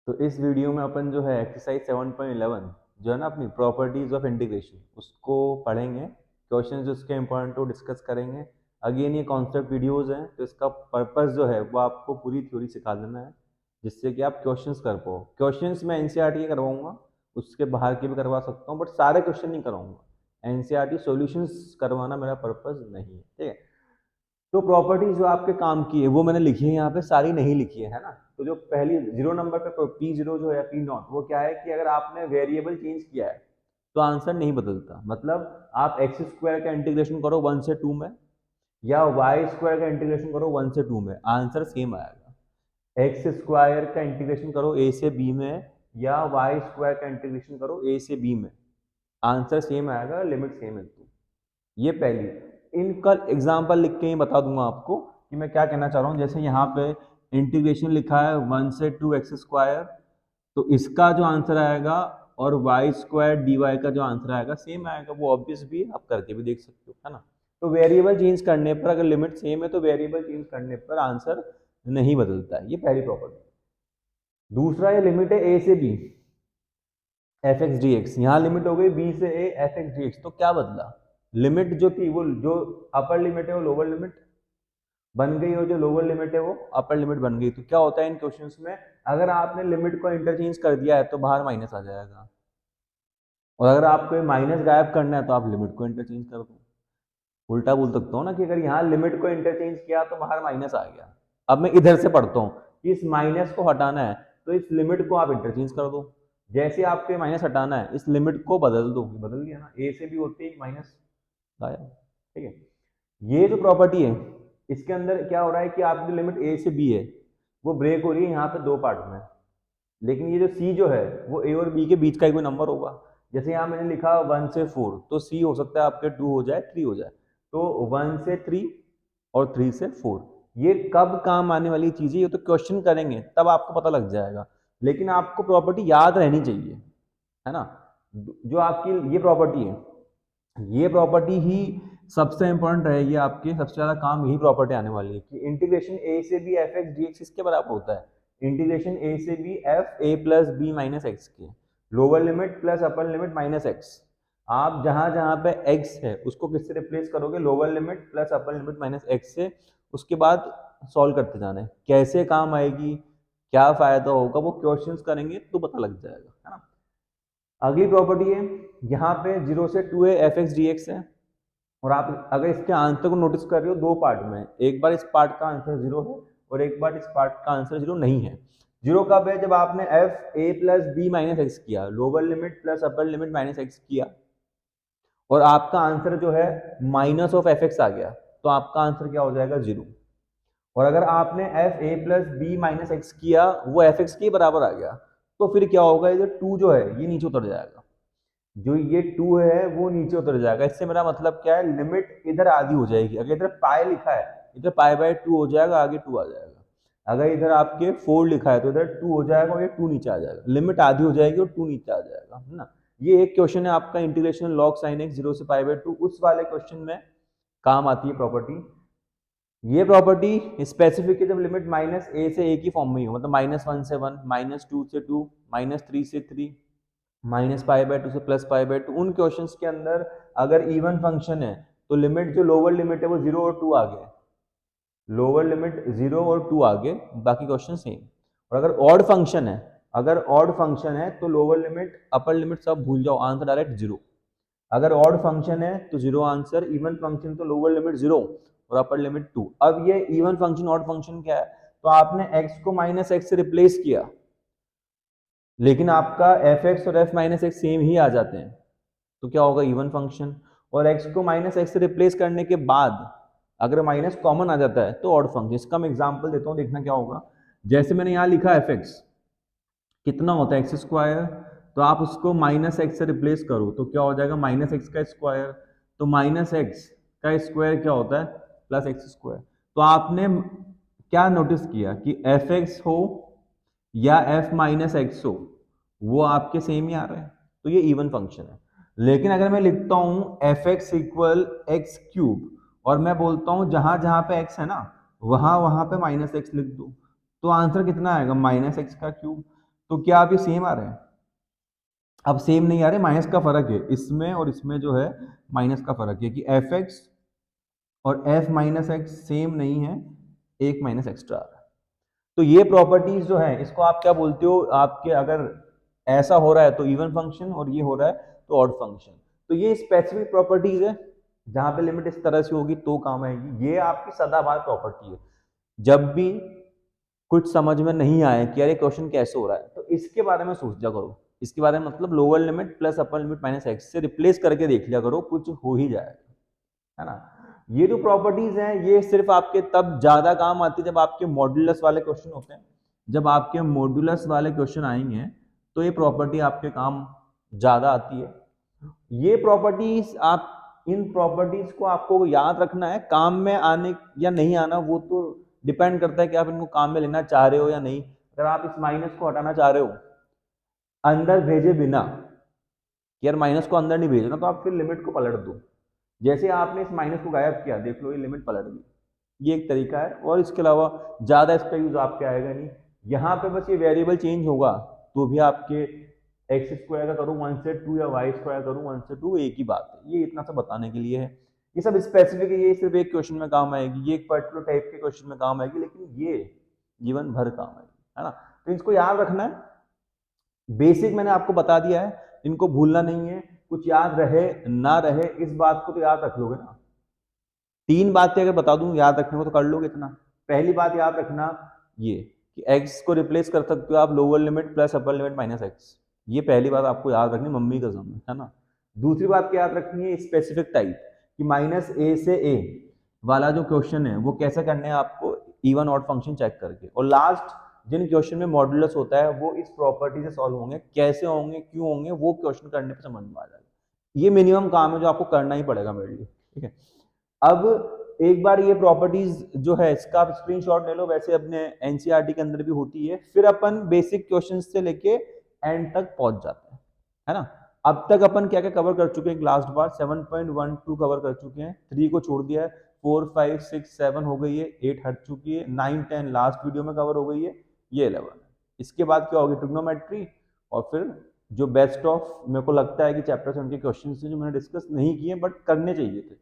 तो इस वीडियो में अपन जो है एक्सरसाइज 7.11 जो है ना अपनी प्रॉपर्टीज ऑफ इंटीग्रेशन उसको पढ़ेंगे। क्वेश्चंस जो उसके इंपॉर्टेंट को डिस्कस करेंगे। अगेन ये कॉन्सेप्ट वीडियोस हैं तो इसका पर्पस जो है वो आपको पूरी थ्योरी सिखा देना है जिससे कि आप क्वेश्चंस कर पाओ। क्वेश्चंस मैं एनसीईआरटी के करवाऊंगा, उसके बाहर के भी करवा सकता हूँ बट सारे क्वेश्चन नहीं कराऊंगा। एनसीईआरटी सॉल्यूशंस करवाना मेरा पर्पस नहीं है, ठीक है। तो प्रॉपर्टीज जो आपके काम की है वो मैंने लिखी है यहाँ पे, सारी नहीं लिखी है ना। तो जो पहली 0 नंबर पे P0 जो है P0 वो क्या है कि अगर आपने वेरिएबल चेंज किया है तो आंसर नहीं बदलता। मतलब आप एक्स स्क्वायर का इंटीग्रेशन करो 1 से 2 में या वाई स्क्वायर का इंटीग्रेशन करो 1 से 2 में, आंसर सेम आएगा। एक्स स्क्वायर का इंटीग्रेशन करो ए से बी में या वाई स्क्वायर का इंटीग्रेशन करो ए से बी में, आंसर सेम आएगा, लिमिट सेम है। तो ये पहली, इनका एग्जाम्पल लिख के ही बता दूंगा आपको कि मैं क्या कहना चाह रहा हूँ। जैसे यहाँ पे इंटीग्रेशन लिखा है 1 से 2 एक्स स्क्वायर, तो इसका जो आंसर आएगा और वाई स्क्वायर डी वाई का जो आंसर आएगा सेम आएगा। वो ऑब्वियस भी आप करके भी देख सकते हो, है ना। तो वेरिएबल चेंज करने पर अगर लिमिट सेम है तो वेरिएबल चेंज करने पर आंसर नहीं बदलता है, ये पहली प्रॉपर्टी। दूसरा ये लिमिट है ए से B F x D X, यहाँ लिमिट हो गई बी से A F x D X. तो क्या बदला, लिमिट जो थी वो जो अपर लिमिट है वो लोअर लिमिट बन गई और जो लोअर लिमिट है वो अपर लिमिट बन गई। तो क्या होता है इन क्वेश्चंस में, अगर आपने लिमिट को इंटरचेंज कर दिया है तो बाहर माइनस आ जाएगा, और अगर आपको माइनस गायब करना है तो आप लिमिट को इंटरचेंज कर दो। उल्टा बोल सकता हूँ ना कि अगर यहाँ लिमिट को इंटरचेंज किया तो बाहर माइनस आ गया। अब मैं इधर से पढ़ता हूँ कि इस माइनस को हटाना है तो इस लिमिट को आप इंटरचेंज कर दो। जैसे आपको माइनस हटाना है इस लिमिट को बदल दो, बदल दिया ना, ए से भी होती है माइनस गायब, ठीक है। ये जो प्रॉपर्टी है इसके अंदर क्या हो रहा है कि आपकी लिमिट ए से बी है वो ब्रेक हो रही है यहाँ पे दो पार्ट में, लेकिन ये जो सी जो है वो ए और बी के बीच का ही कोई नंबर होगा। जैसे यहाँ मैंने लिखा 1 से 4, तो सी हो सकता है आपके 2 हो जाए 3 हो जाए, तो 1 से 3 और 3 से 4। ये कब काम आने वाली चीज है, ये तो क्वेश्चन करेंगे तब आपको पता लग जाएगा, लेकिन आपको प्रॉपर्टी याद रहनी चाहिए, है ना। जो आपकी ये प्रॉपर्टी है, ये प्रॉपर्टी ही सबसे इंपॉर्टेंट रहेगी आपके, सबसे ज्यादा काम यही प्रॉपर्टी आने वाली है कि इंटीग्रेशन ए से B F x D x किसके बराबर होता है। इंटीग्रेशन ए से बी एफ ए प्लस बी माइनस एक्स के, lower limit plus upper limit minus x. आप जहां जहां पे एक्स है उसको किससे रिप्लेस करोगे, lower limit plus upper limit minus X से। उसके बाद सॉल्व करते जाना है, कैसे काम आएगी क्या फायदा होगा वो क्वेश्चंस करेंगे तो पता लग जाएगा, है ना। अगली प्रॉपर्टी है यहाँ पे 0 से 2a F x D x है, और आप अगर इसके आंसर को नोटिस कर रहे हो दो पार्ट में, एक बार इस पार्ट का आंसर 0 है और एक बार इस पार्ट का आंसर 0 नहीं है। 0 कब है, जब आपने F A plus B minus x किया, lower limit plus upper limit minus x किया और आपका आंसर जो है माइनस ऑफ एफ एक्स आ गया, तो आपका आंसर क्या हो जाएगा 0। और अगर आपने F A plus B minus x किया वो एफ एक्स के बराबर आ गया, तो फिर क्या होगा, ये 2 जो है ये नीचे उतर जाएगा, जो ये 2 है वो नीचे उतर जाएगा। इससे मेरा मतलब क्या है, लिमिट इधर आधी हो जाएगी। अगर इधर पाई लिखा है इधर पाई बाय 2 हो जाएगा, आगे 2 आ जाएगा। अगर इधर आपके 4 लिखा है तो इधर 2 हो जाएगा और ये 2 नीचे आ जाएगा, लिमिट आधी हो जाएगी और 2 नीचे आ जाएगा, है ना। ये एक क्वेश्चन है आपका इंटीग्रेशन लॉग साइन एक्स 0 से पाई बाय 2, उस वाले क्वेश्चन में काम आती है प्रॉपर्टी। ये प्रॉपर्टी स्पेसिफिक है जब लिमिट माइनस ए से ए की फॉर्म में ही हो, मतलब -1 से 1, -2 से 2, -3 से 3, -π/2 से +π/2। उन क्वेश्चंस के अंदर अगर इवन फंक्शन है तो लिमिट जो लोअर लिमिट है वो 0 और 2 आ गए, लोअर लिमिट 0 और 2 आ गए, बाकी क्वेश्चन सेम। और अगर ऑड फंक्शन है, अगर ऑड फंक्शन है तो लोअर लिमिट अपर लिमिट सब भूल जाओ, आंसर डायरेक्ट 0। अगर ऑड फंक्शन है तो 0 आंसर, इवन फंक्शन तो लोअर लिमिट 0 और अपर लिमिट 2। अब ये इवन फंक्शन ऑड फंक्शन क्या है, तो आपने x को -x से रिप्लेस किया, लेकिन आपका एफ एक्स और एफ माइनस एक्स सेम ही आ जाते हैं, तो क्या होगा, इवन फंक्शन। और x को -x से रिप्लेस करने के बाद अगर माइनस कॉमन आ जाता है तो ऑड फंक्शन। इसका मैं एग्जांपल देता हूँ, देखना क्या होगा। जैसे मैंने यहाँ लिखा एफ एक्स कितना होता है एक्स स्क्वायर, तो आप उसको -x से रिप्लेस करो तो क्या हो जाएगा, -x का स्क्वायर। तो -x का स्क्वायर क्या होता है, +x²। तो आपने क्या नोटिस किया कि एफ एक्स हो या f माइनस एक्स हो वो आपके सेम ही आ रहे हैं, तो ये इवन फंक्शन है। लेकिन अगर मैं लिखता हूं F x equal x cube और मैं बोलता हूं जहां जहां पे x है ना वहां वहां पे -x लिख दो, तो आंसर कितना आएगा, -x का क्यूब। तो क्या आप ये सेम आ रहे हैं? अब सेम नहीं आ रहे, माइनस का फर्क है इसमें और इसमें, जो है माइनस का फर्क है कि एफ एक्स और एफ माइनस एक्स सेम नहीं है, एक माइनस एक्स्ट्रा आ रहा है। तो ये प्रॉपर्टीज जो है, इसको आप क्या बोलते हो, आपके अगर ऐसा हो रहा है तो इवन फंक्शन और ये हो रहा है तो ऑड फंक्शन। तो ये स्पेसिफिक प्रॉपर्टीज है, जहां पे लिमिट इस तरह से होगी तो काम आएगी। ये आपकी सदाबहार प्रॉपर्टी है। जब भी कुछ समझ में नहीं आए कि यार ये क्वेश्चन कैसे हो रहा है, तो इसके बारे में सोच जा करो। इसके बारे में मतलब lower limit plus upper limit minus X से रिप्लेस करके देख लिया करो, कुछ हो ही जाएगा, है ना। ये जो प्रॉपर्टीज हैं ये सिर्फ आपके तब ज्यादा काम आती है जब आपके मॉड्यूलस वाले क्वेश्चन होते हैं। जब आपके मॉड्यूलस वाले क्वेश्चन आएंगे तो ये प्रॉपर्टी आपके काम ज्यादा आती है। ये प्रॉपर्टीज, आप इन प्रॉपर्टीज को आपको याद रखना है। काम में आने या नहीं आना वो तो डिपेंड करता है कि आप इनको काम में लेना चाह रहे हो या नहीं। अगर आप इस माइनस को हटाना चाह रहे हो अंदर भेजे बिना, यार माइनस को अंदर नहीं भेजना, तो आप फिर लिमिट को पलट दो। जैसे आपने इस माइनस को गायब किया, देख लो ये लिमिट पलट गई। ये एक तरीका है, और इसके अलावा ज्यादा इसका यूज आपके आएगा नहीं। यहाँ पे बस ये वेरिएबल चेंज होगा तो भी आपके एक्स स्क्वायर का करूँ 1 से 2 या वाई स्क्वायर करूँ 1 से 2, एक ही बात है। ये इतना सा बताने के लिए है। ये सब स्पेसिफिक है, ये सिर्फ एक क्वेश्चन में काम आएगी, ये एक पर्टिकुलर टाइप के क्वेश्चन में काम आएगी, लेकिन ये जीवन भर काम आएगी, है ना। तो इसको याद रखना है। बेसिक मैंने आपको बता दिया है, इनको भूलना नहीं है। कुछ याद रहे ना रहे, इस बात को तो याद रख लोगे ना। 3 बातें अगर बता दूं याद रखने को तो कर लोगे इतना। पहली बात याद रखना ये कि x को रिप्लेस कर सकते हो आप lower limit plus upper limit minus X. ये पहली बात आपको याद रखनी, मम्मी कसम है ना। दूसरी बात क्या याद रखनी है, स्पेसिफिक टाइप, कि माइनस ए से ए वाला जो क्वेश्चन है वो कैसे करने हैं आपको, इवन ऑड फंक्शन चेक करके। और लास्ट जिन क्वेश्चन में मॉड्यूलस होता है वो इस प्रॉपर्टी से सॉल्व होंगे, कैसे होंगे क्यों होंगे वो क्वेश्चन करने पर समझ में आ जाएगा। ये मिनिमम काम है जो आपको करना ही पड़ेगा मेरे लिए, ठीक है। अब एक बार ये प्रॉपर्टीज जो है इसका आप स्क्रीनशॉट ले लो, वैसे अपने एनसीईआरटी के अंदर भी होती है। फिर अपन बेसिक क्वेश्चंस से लेके एंड तक पहुंच जाते हैं, है ना। अब तक अपन क्या क्या कवर कर चुके हैं, लास्ट बार 7.12 कवर कर चुके हैं, 3 को छोड़ दिया है, 4 5 6 7 हो गई है, 8 हट चुकी है, 9 10 लास्ट वीडियो में कवर हो गई है, ये 11 है। इसके बाद क्या होगी, ट्रिग्नोमेट्री, और फिर जो बेस्ट ऑफ मेरे को लगता है कि चैप्टर 7 के क्वेश्चन जो मैंने डिस्कस नहीं किए बट करने चाहिए थे,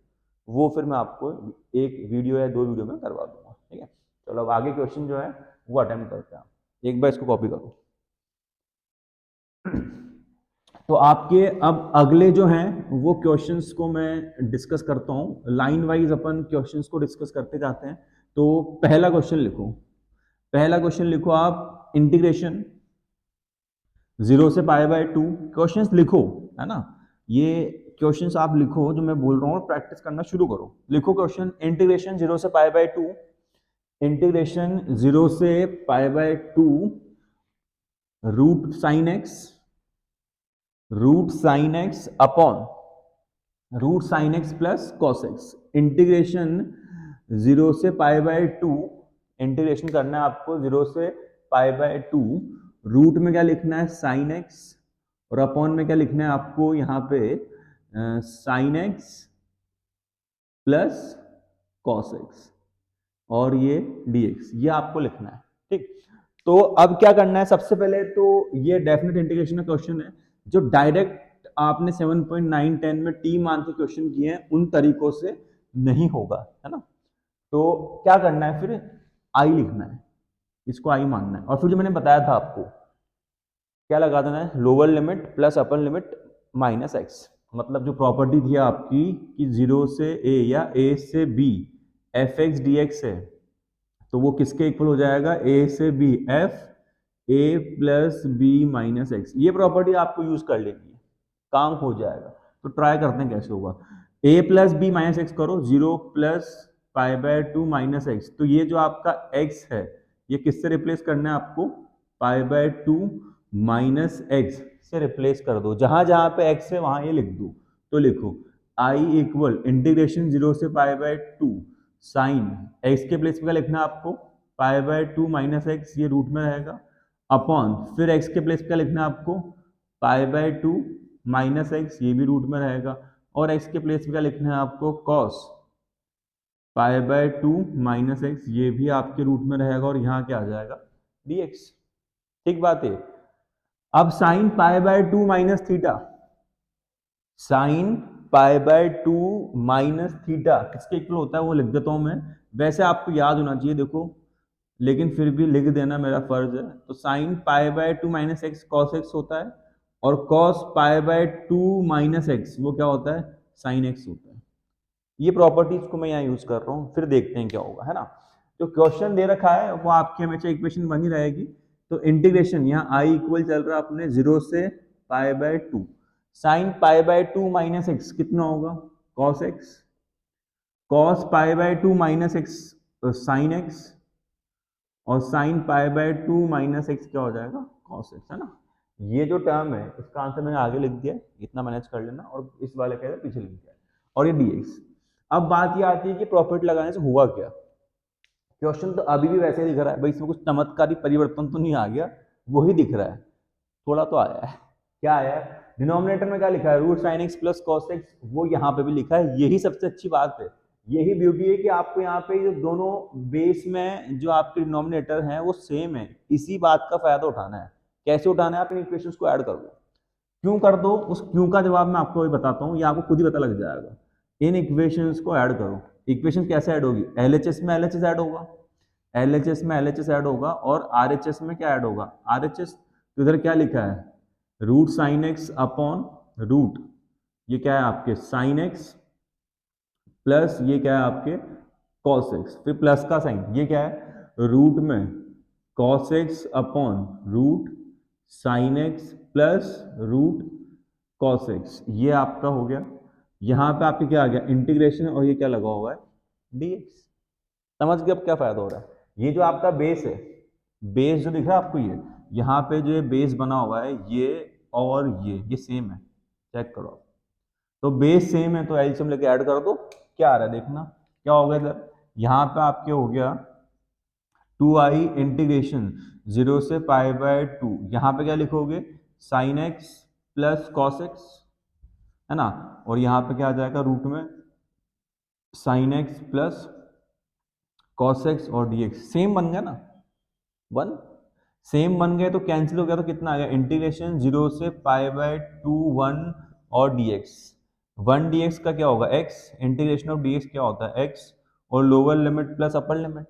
वो फिर मैं आपको एक वीडियो या 2 वीडियो में करवा दूंगा, ठीक है। चलो अब आगे क्वेश्चन जो है वो अटेम्प्ट करते हैं। एक बार इसको कॉपी करो। तो आपके अब अगले जो हैं वो क्वेश्चंस को मैं डिस्कस करता हूं, लाइन वाइज अपन क्वेश्चंस को डिस्कस करते जाते हैं। तो पहला क्वेश्चन लिखो, पहला क्वेश्चन लिखो आप, इंटीग्रेशन 0 से पाई बाय 2। क्वेश्चंस लिखो, है ना। ये क्वेश्चंस आप लिखो जो मैं बोल रहा हूँ, प्रैक्टिस करना शुरू करो। लिखो क्वेश्चन, इंटीग्रेशन 0 से पाई बाय 2, इंटीग्रेशन 0 से pi by 2 root sine x upon root sine X plus cos X. Integration 0 से पाई बाय 2, इंटीग्रेशन करना है आपको 0 से पाई बाय 2, रूट में क्या लिखना है साइन एक्स, और अपॉन में क्या लिखना है आपको यहाँ पे sign X plus cos x, और ये dx, ये आपको लिखना है, ठीक। तो अब क्या करना है, सबसे पहले तो ये डेफिनेट इंटीग्रेशन का क्वेश्चन है, जो डायरेक्ट आपने 7.9 10 में टी मान के क्वेश्चन किए हैं उन तरीकों से नहीं होगा, है ना। तो क्या करना है, फिर आई लिखना है, इसको आई मानना है, और फिर जो मैंने बताया था आपको क्या लगा देना है, lower limit plus upper limit minus x. मतलब जो प्रॉपर्टी थी आपकी कि 0 से a या a से b F x D x है, तो वो किसके इक्वल हो जाएगा, a से b F a plus B minus X. ये प्रॉपर्टी आपको यूज कर लेनी है, काम हो जाएगा। तो ट्राई करते हैं कैसे होगा। a plus B minus X करो, 0 plus pi by 2 minus X. तो ये जो आपका x है ये किससे रिप्लेस करना है आपको, पाई बाय 2 माइनस एक्स से रिप्लेस कर दो। जहां जहां पे x है वहां ये लिख दो। तो लिखो i इक्वल इंटीग्रेशन 0 से पाई बाय 2 साइन x के प्लेस पे क्या लिखना है आपको, पाई बाय 2 माइनस एक्स, ये रूट में रहेगा, अपॉन फिर x के प्लेस पे क्या लिखना है आपको, पाई बाय 2 माइनस एक्स, ये भी रूट में रहेगा, और x के प्लेस पे क्या लिखना है आपको, cos pi by 2 minus X, ये भी आपके रूट में रहेगा, और यहाँ क्या आ जाएगा dx। ठीक बात है। अब sign pi by 2 minus theta, sign pi by 2 minus theta किसके इक्वल होता है वो लिख देता हूं मैं। वैसे आपको याद होना चाहिए देखो, लेकिन फिर भी लिख देना मेरा फर्ज है। तो sign pi by 2 minus x cos x होता है, और cos pi by 2 minus x वो क्या होता है, साइन एक्स होता है। ये प्रॉपर्टीज को मैं यहाँ यूज कर रहा हूँ, फिर देखते हैं क्या होगा, है ना। जो क्वेश्चन दे रखा है वो आपकी हमेशा इक्वेशन बनी रहेगी। तो इंटीग्रेशन यहाँ आई इक्वल चल रहा है अपने 0 से pi by 2, sine pi by 2 minus x कितना होगा, cos x, cos pi by 2 minus x sine x, और sine pi by 2 minus x क्या हो जाएगा, कॉस एक्स, है ना। ये जो टर्म है इसका आंसर मैंने आगे लिख दिया, इतना मैनेज कर लेना, और इस वाले का पीछे लिख दिया, और ये dx। अब बात ये आती है कि प्रॉफिट लगाने से हुआ क्या। क्वेश्चन तो अभी भी वैसे ही दिख रहा है भाई, इसमें कुछ चमत्कारी परिवर्तन तो नहीं आ गया, वही दिख रहा है, थोड़ा तो आया है। क्या आया है, डिनोमिनेटर में क्या लिखा है, root sine X plus cos X, वो यहाँ पे भी लिखा है। यही सबसे अच्छी बात है, यही ब्यूटी है कि आपको यहाँ पे जो दोनों बेस में जो आपके डिनोमिनेटर हैं वो सेम है। इसी बात का फायदा उठाना है। कैसे उठाना है, आप इन इक्वेशंस को ऐड कर दो। क्यों कर दो, उस क्यों का जवाब मैं आपको अभी बताता हूँ, ये आपको खुद ही पता लग जाएगा। इन इक्वेशंस को ऐड करो। इक्वेशन कैसे ऐड होगी, एलएचएस में एलएचएस ऐड होगा, एलएचएस में एलएचएस ऐड होगा, और आरएचएस में क्या ऐड होगा, आरएचएस। तो इधर क्या लिखा है, root sine x upon root, ये क्या है आपके साइन एक्स, प्लस ये क्या है आपके कॉस एक्स, फिर प्लस का साइन, ये क्या है रूट में cos X upon root sine X plus root cos X, ये आपका हो गया। यहां पे आपके क्या आ गया, इंटीग्रेशन, और ये क्या लगा हुआ है, dx। समझ गए अब क्या फायदा हो रहा है। ये जो आपका बेस है, बेस जो दिख रहा है आपको, ये यहाँ पे जो बेस बना हुआ है ये और ये सेम है, चेक करो आप। तो बेस सेम है तो एलसीएम लेके ऐड कर दो, क्या आ रहा है देखना, क्या होगा इधर, यहाँ पे आपके हो गया 2i इंटीग्रेशन 0 से पाई बाय 2, यहाँ पे क्या लिखोगे sign X plus cos x, है ना, और यहाँ पे क्या आ जाएगा रूट में sign X plus cos x और dx, सेम बन गया ना, वन सेम बन गए तो कैंसिल हो गया, तो कितना आ गया इंटीग्रेशन 0 से पाई बाय 2 1 और dx, 1 dx का क्या होगा x, इंटीग्रेशन ऑफ dx क्या होता है x, और lower limit plus upper limit,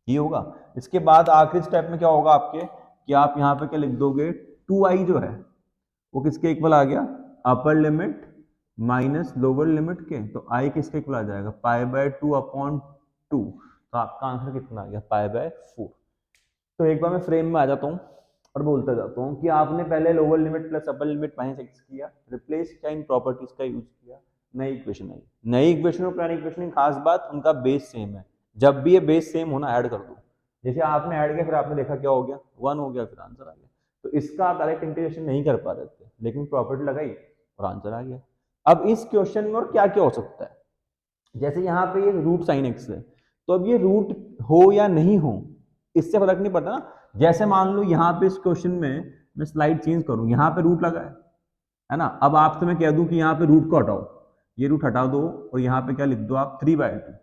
ये होगा। इसके बाद आखिरी स्टेप में क्या होगा आपके, कि आप यहाँ पे क्या लिख दोगे, 2i जो है वो किसके इक्वल आ गया, अपर लिमिट माइनस लोअर लिमिट के, तो i किसके इक्वल आ जाएगा, पाई बाय 2 अपॉन 2, तो आपका आंसर कितना आ गया, पाई बाय 4। तो एक बार मैं फ्रेम में आ जाता हूँ और बोलता जाता हूँ कि आपने पहले lower limit plus upper limit minus x किया, रिप्लेस किया, इन प्रॉपर्टीज का यूज किया, नई इक्वेशन आई। नई इक्वेशन और पुरानी इक्वेशन की खास बात, उनका बेस सेम है। जब भी ये बेस सेम होना ऐड कर दो, जैसे आपने ऐड किया फिर आपने देखा क्या हो गया, 1 हो गया, फिर आंसर आ गया। तो इसका आप डायरेक्ट इंटीग्रेशन नहीं कर पा रहे थे, लेकिन प्रॉपर्टी लगाई और आंसर आ गया। अब इस क्वेश्चन में और क्या क्या हो सकता है, जैसे यहाँ पे ये रूट साइन एक्स है, तो अब ये रूट हो या नहीं हो इससे फर्क नहीं पड़ता ना। जैसे मान लो यहाँ पे इस क्वेश्चन में मैं स्लाइड चेंज करूं, यहाँ पे रूट लगा है ना, अब आपसे मैं कह दूं कि यहाँ पे रूट को हटाओ, ये रूट हटा दो, और यहाँ पे क्या लिख दो आप 3/2,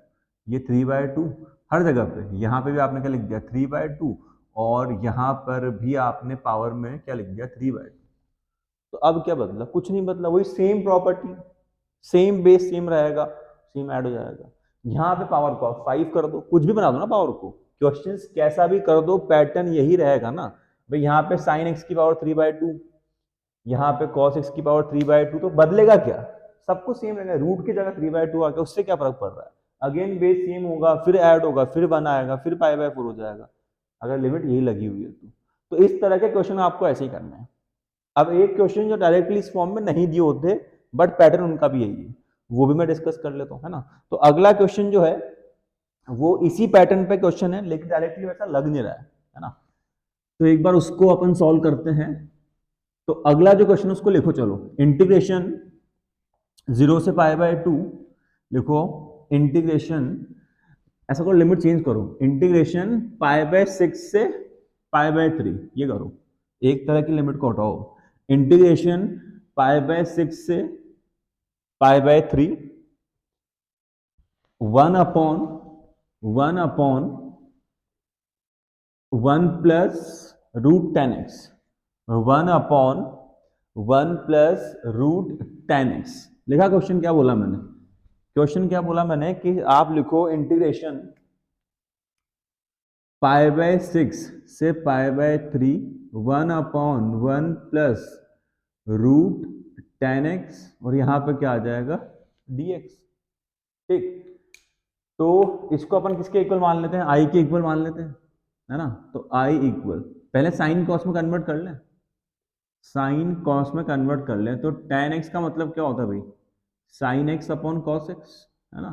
ये 3/2 हर जगह पे, यहाँ पे भी आपने क्या लिख दिया 3/2, और यहाँ पर भी आपने पावर में क्या लिख दिया 3/2। तो अब क्या बदला, कुछ नहीं बदला, वही same property, same base same रहेगा, सेम ऐड हो जाएगा। यहाँ पे पावर को आप 5 कर दो, कुछ भी बना दो ना पावर को, क्वेश्चंस कैसा भी कर दो पैटर्न यही रहेगा ना भाई। यहाँ पे साइन एक्स की पावर 3/2, यहाँ पे कॉस एक्स की पावर 3/2, तो बदलेगा क्या, सब कुछ सेम रहेगा, रूट की जगह 3/2 आ गया, उससे क्या फर्क पड़ रहा है। अगेन बेस सेम होगा, फिर ऐड होगा, फिर 1 आएगा, फिर पाई/4 हो जाएगा, अगर लिमिट यही लगी हुई है तो इस तरह के क्वेश्चन आपको ऐसे ही करना है। अब एक क्वेश्चन जो डायरेक्टली इस फॉर्म में नहीं दिए होते बट पैटर्न उनका भी यही है, वो भी मैं डिस्कस कर लेता हूँ, है ना। तो अगला क्वेश्चन जो है वो इसी पैटर्न पे क्वेश्चन है, लेकिन डायरेक्टली वैसा लग नहीं रहा है ना। तो एक बार उसको अपन सॉल्व करते हैं। तो अगला जो क्वेश्चन उसको लिखो, चलो इंटीग्रेशन 0 से पाई/2 लिखो, इंटीग्रेशन ऐसा करो, लिमिट चेंज करो, इंटीग्रेशन पाई/6 से पाई/3, ये करो, एक तरह की लिमिट को हटाओ, इंटीग्रेशन पाई/6 से पाई/3, 1/1 plus root 10x, 1 upon 1 plus root 10x। लिखा क्वेश्चन क्या बोला मैंने? क्वेश्चन क्या बोला मैंने कि आप लिखो इंटीग्रेशन पाई बाय 6 से pi by 3 1 upon 1 plus root 10x और यहाँ पे क्या आ जाएगा dx। ठीक, तो इसको अपन किसके इक्वल मान लेते हैं? i के इक्वल मान लेते हैं, है ना। तो i इक्वल, पहले साइन कॉस में कन्वर्ट कर लें, साइन कॉस में कन्वर्ट कर लें तो tan x का मतलब क्या होता है भाई? Sine x upon cos x, है ना।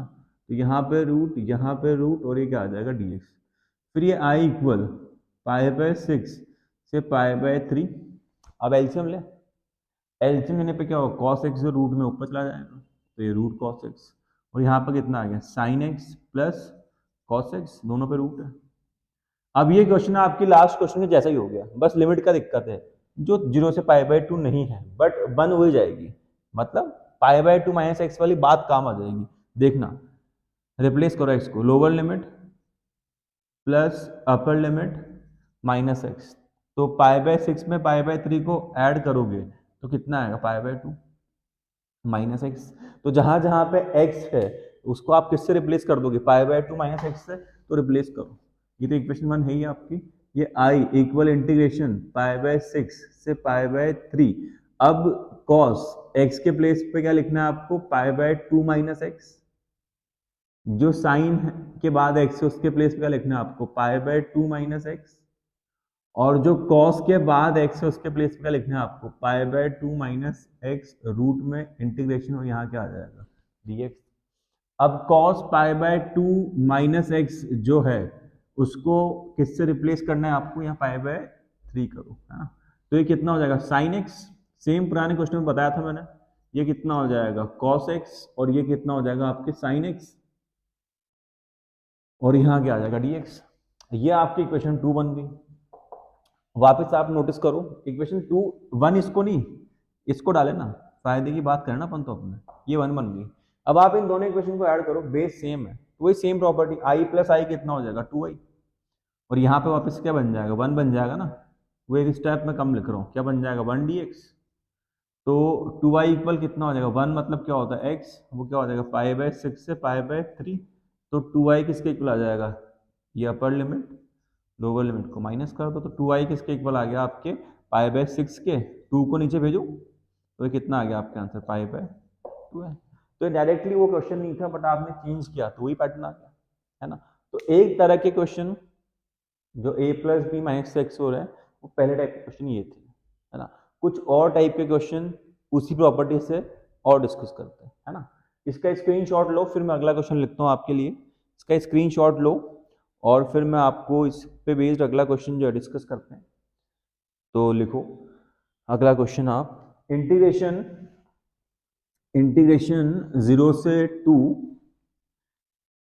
तो यहाँ पे रूट, यहाँ पे रूट और ये क्या आ जाएगा dx। फिर ये i इक्वल पाई बाय 6 से पाई बाय 3। अब एलसीएम ले, एलसीएम लेने पे क्या होगा? कॉस एक्स जो रूट में ऊपर चला जाएगा तो ये रूट कॉस एक्स और यहाँ पर कितना आ गया? Sign X plus cos x, दोनों पे रूट है। अब ये क्वेश्चन आपकी लास्ट क्वेश्चन के जैसा ही हो गया, बस लिमिट का दिक्कत है, जो 0 से पाई बाय 2 नहीं है बट बन हो जाएगी, मतलब पाई बाय 2 माइनस एक्स वाली बात काम आ जाएगी। देखना, रिप्लेस करो एक्स को, lower limit plus upper limit minus X, तो पाई बाय 6 में पाई बाय 3 को ऐड करोगे तो कितना आएगा? पाई बाय 2 माइनस एक्स। तो जहां जहां पे एक्स है उसको आप किससे रिप्लेस कर दोगे? पाई बाय 2 माइनस एक्स से, तो रिप्लेस करो। ये तो इक्वेशन 1 है ही आपकी। ये I equal integration pi by 6 से पाई बाय 3। अब कॉस एक्स के प्लेस पे क्या लिखना है आपको? Pi by 2 minus X. जो साइन के बाद एक्स है उसके प्लेस पे क्या लिखना है आपको? Pi by 2 minus x. और जो कॉस के बाद एक्स है उसके प्लेस पे क्या लिखना है आपको? Pi by 2 minus X root में इंटीग्रेशन और यहाँ क्या आ जाएगा? dx। अब cos pi by 2 minus X जो है उसको किससे रिप्लेस करना है आपको? यहाँ पाई बाय 3 करो, है ना। तो ये कितना हो जाएगा? साइन एक्स, सेम पुराने क्वेश्चन में बताया था मैंने। ये कितना हो जाएगा? कॉस एक्स और ये कितना हो जाएगा आपके? साइन एक्स और यहाँ क्या आ जाएगा? dx। ये आपकी इक्वेशन 2 बन गई। वापस आप नोटिस करो, इक्वेशन 2 1 इसको नहीं, इसको डाले ना, फायदे की बात करना अपन तो अपने, ये 1 बन गई। अब आप इन दोनों इक्वेशन को ऐड करो, बेस सेम है तो वही सेम प्रॉपर्टी, i प्लस आई कितना हो जाएगा? 2i। और यहाँ पे वापस क्या बन जाएगा? 1 बन जाएगा ना। वो एक स्टेप में कम लिख रहा हूँ, क्या बन जाएगा? 1 dx। तो 2i इक्वल कितना हो जाएगा? 1 मतलब क्या होता है? x, वो क्या हो जाएगा? पाई बाय 6 से पाई बाय 3। तो 2i किसके इक्वल आ जाएगा? ये अपर लिमिट, लोअर लिमिट को माइनस कर दो तो 2i किसके इक्वल आ गया आपके? पाई बाय 6 के। 2 को नीचे भेजो तो ये कितना आ गया आपके आंसर? पाई बाय 2 है। तो डायरेक्टली वो क्वेश्चन नहीं था बट आपने चेंज किया तो वही पैटर्न आ गया, है ना। तो एक तरह के क्वेश्चन जो a plus B minus X हो रहा है वो पहले टाइप के क्वेश्चन ये थे, है ना। कुछ और टाइप के क्वेश्चन उसी प्रॉपर्टी से और डिस्कस करते हैं, है ना। इसका स्क्रीनशॉट लो, फिर मैं अगला क्वेश्चन लिखता हूँ आपके लिए। इसका स्क्रीनशॉट लो और फिर मैं आपको इस पे बेस्ड अगला क्वेश्चन जो है डिस्कस करते हैं। तो लिखो अगला क्वेश्चन आप, इंटीग्रेशन इंटीग्रेशन 0 से 2,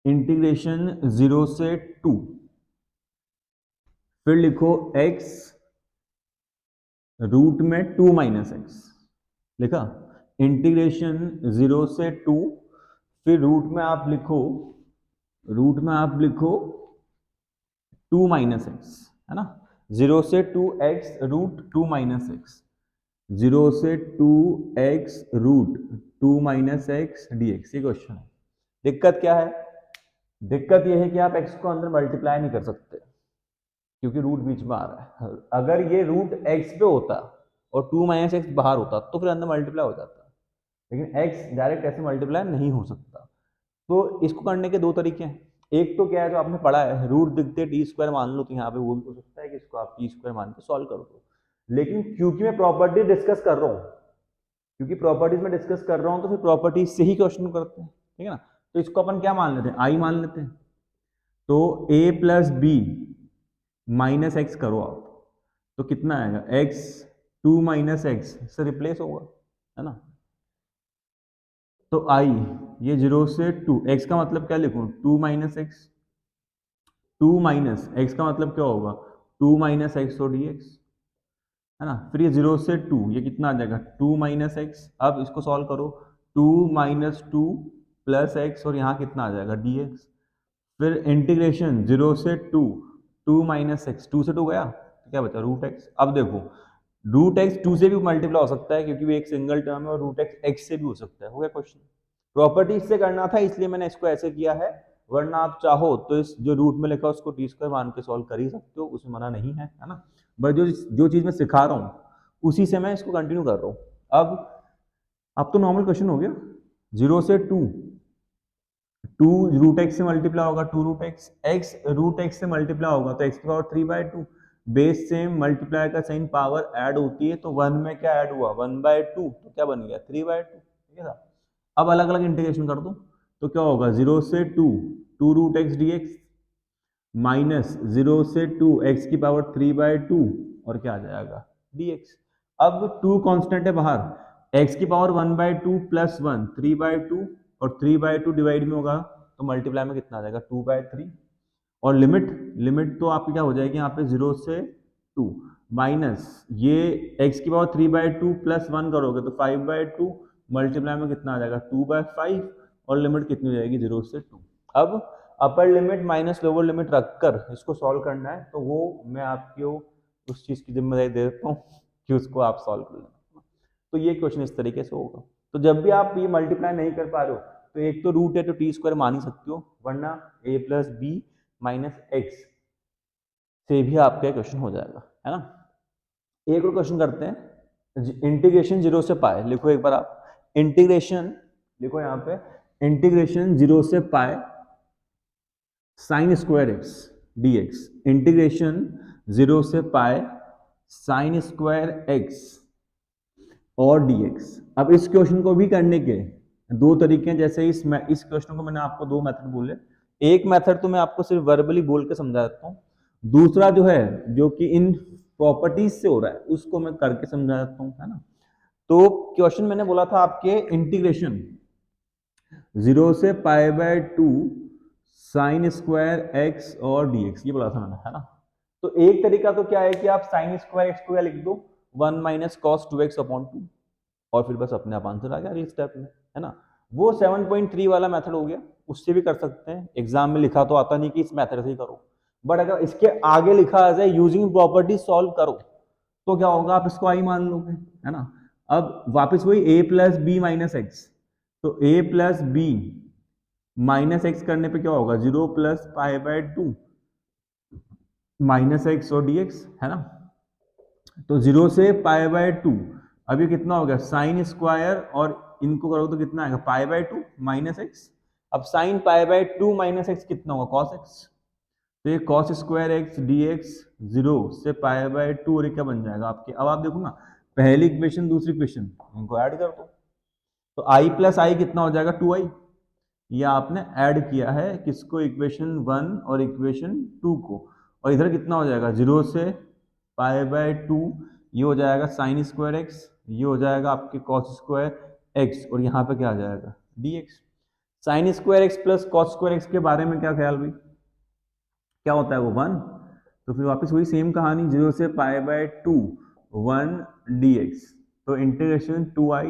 इंटीग्रेशन 0 से 2, फिर लिखो x रूट में 2 माइनस एक्स। लिखा, इंटीग्रेशन 0 से 2, फिर रूट में आप लिखो 2 माइनस एक्स, है ना। 0 से 2x रूट 2 माइनस एक्स, 0 से 2x root 2 minus X dx। ये क्वेश्चन है। दिक्कत क्या है? दिक्कत ये है कि आप x को अंदर मल्टीप्लाई नहीं कर सकते क्योंकि रूट बीच में आ रहा है। अगर ये रूट x पे होता और 2 माइनस एक्स बाहर होता तो फिर अंदर मल्टीप्लाई हो जाता, लेकिन x डायरेक्ट ऐसे मल्टीप्लाई नहीं हो सकता। तो इसको करने के दो तरीके हैं। एक तो क्या है, जो आपने पढ़ा है, रूट दिखते टी स्क्वायर मान लो, तो यहाँ पे वो भी हो सकता है कि इसको आप टी स्क्वायर मान के सॉल्व कर दो। लेकिन क्योंकि मैं प्रॉपर्टी डिस्कस कर रहा हूँ, क्योंकि प्रॉपर्टीज में डिस्कस कर रहा हूँ तो फिर प्रॉपर्टीज से ही क्वेश्चन करते हैं, ठीक है ना। तो इसको अपन क्या मान लेते हैं? आई मान लेते हैं। तो a plus B minus X करो आप, तो कितना आएगा? x 2 माइनस एक्स से रिप्लेस होगा, है ना। तो i, ये 0 से 2, x का मतलब क्या लिखूं? 2 माइनस एक्स, 2 माइनस एक्स का मतलब क्या होगा? 2 माइनस एक्स और dx, है ना। फिर ये 0 से 2, ये कितना आ जाएगा? 2 माइनस एक्स। अब इसको सॉल्व करो, 2 माइनस 2 प्लस एक्स और यहाँ कितना आ जाएगा? dx। फिर इंटीग्रेशन 0 से 2, 2 माइनस एक्स, 2 से 2 गया तो क्या बचा? Root X. अब देखो रूट एक्स 2 से भी मल्टीप्लाई हो सकता है क्योंकि वो एक सिंगल टर्म है, और रूट एक्स एक्स से भी हो सकता है। हो गया क्वेश्चन। प्रॉपर्टी से करना था इसलिए मैंने इसको ऐसे किया है, वरना आप चाहो तो इस जो रूट में लिखा उसको टी स्क्वायर मान के सॉल्व कर ही सकते हो, उसमें मना नहीं है ना। बट जो जो चीज मैं सिखा रहा हूँ उसी से मैं इसको कंटिन्यू कर रहा हूँ। अब तो नॉर्मल क्वेश्चन हो गया। 0 से 2, 2 रूट एक्स से मल्टीप्लाई होगा, 2 root X, X root X से मल्टीप्लाई होगा तो एक्स की पावर 3/2। बेस से मल्टीप्लाई का साइन पावर ऐड होती है, तो 1 में क्या ऐड हुआ 1/2, तो क्या बन गया 3/2। ठीक है ना। अब अलग अलग इंटीग्रेशन कर दो तो क्या होगा 0 से 2, 2 root X D X minus 0 से 2 एक्स की पावर 3/2 और क्या आ जाएगा dx। अब 2 कांस्टेंट है बाहर, x की पावर 1/2 प्लस 1 3/2, और 3/2 डिवाइड में होगा तो मल्टीप्लाई में कितना आ जाएगा 2/3। और लिमिट लिमिट तो आपकी क्या हो जाएगी यहाँ पे 0 से 2 माइनस ये x की पावर 3/2 प्लस 1 करोगे तो 5/2, मल्टीप्लाई में कितना आ जाएगा 2/5, और लिमिट कितनी हो जाएगी 0 से 2। अब अपर लिमिट माइनस लोअर लिमिट रखकर इसको सॉल्व करना है, तो वो मैं आपको उस चीज की जिम्मेदारी दे देता हूँ कि उसको आप सॉल्व कर लेना। तो ये क्वेश्चन इस तरीके से होगा। तो जब भी आप ये मल्टीप्लाई नहीं कर पा रहे हो तो एक तो रूट है तो टी स्क्वायर मान ही सकते हो, वरना a plus B minus X से भी आपका क्वेश्चन हो जाएगा, है ना। एक और क्वेश्चन करते हैं। इंटीग्रेशन 0 से पाए लिखो एक बार आप। इंटीग्रेशन लिखो यहाँ पे, इंटीग्रेशन 0 से पाए sine square x D x. Integration 0 से पाए साइन स्क्वायर एक्स और dx। अब इस क्वेश्चन को भी करने के दो तरीके हैं। जैसे इस क्वेश्चन को मैंने आपको दो मेथड बोले, एक मेथड तो मैं आपको सिर्फ वर्बली बोल के समझा देता हूँ, दूसरा जो है जो कि इन प्रॉपर्टीज से हो रहा है उसको मैं करके समझा देता हूँ, है ना। तो क्वेश्चन मैंने बोला था आपके इंटीग्रेशन 0 से π/2 साइन स्क्वायर एक्स और dx, ये बोला था मैंने, है ना। तो एक तरीका तो क्या है कि आप साइन स्क्वायर एक्स को क्या लिख दो 1 माइनस कॉस 2x/2, और फिर बस अपने आप आंसर आ गया अगले स्टेप में, है ना। वो 7.3 वाला मेथड हो गया, उससे भी कर सकते हैं। एग्जाम में लिखा तो आता नहीं कि इस मेथड से ही करो, बट अगर इसके आगे लिखा आ जाए यूजिंग प्रॉपर्टी सॉल्व करो तो क्या होगा आप इसको आई मान लोगे, है ना। अब वापस वही a plus B minus X, तो a plus B minus X करने पे क्या होगा 0 प्लस π/2 माइनस एक्स और dx, है ना। तो 0 से π/2, अब ये कितना हो गया साइन स्क्वायर, और इनको करो तो कितना आएगा π/2 माइनस एक्स। अब साइन π/2 माइनस एक्स कितना होगा cos x, तो ये cos square x D x 0 से π/2, और क्या बन जाएगा आपके। अब आप देखो ना पहली इक्वेशन दूसरी इक्वेशन इनको ऐड कर दो तो i प्लस आई कितना हो जाएगा 2i। ये आपने ऐड किया है किसको इक्वेशन 1 और इक्वेशन 2 को, और इधर कितना हो जाएगा 0 से π/2, ये हो जाएगा साइन स्क्वायर एक्स, ये हो जाएगा आपके कॉस स्क्वायर एक्स, और यहाँ पे क्या आ जाएगा dx। Sine square x plus cos square x के बारे में क्या ख्याल भाई, क्या होता है वो 1। तो फिर वापस वही सेम कहानी 0 से π/2 1 dx, तो इंटीग्रेशन 2i।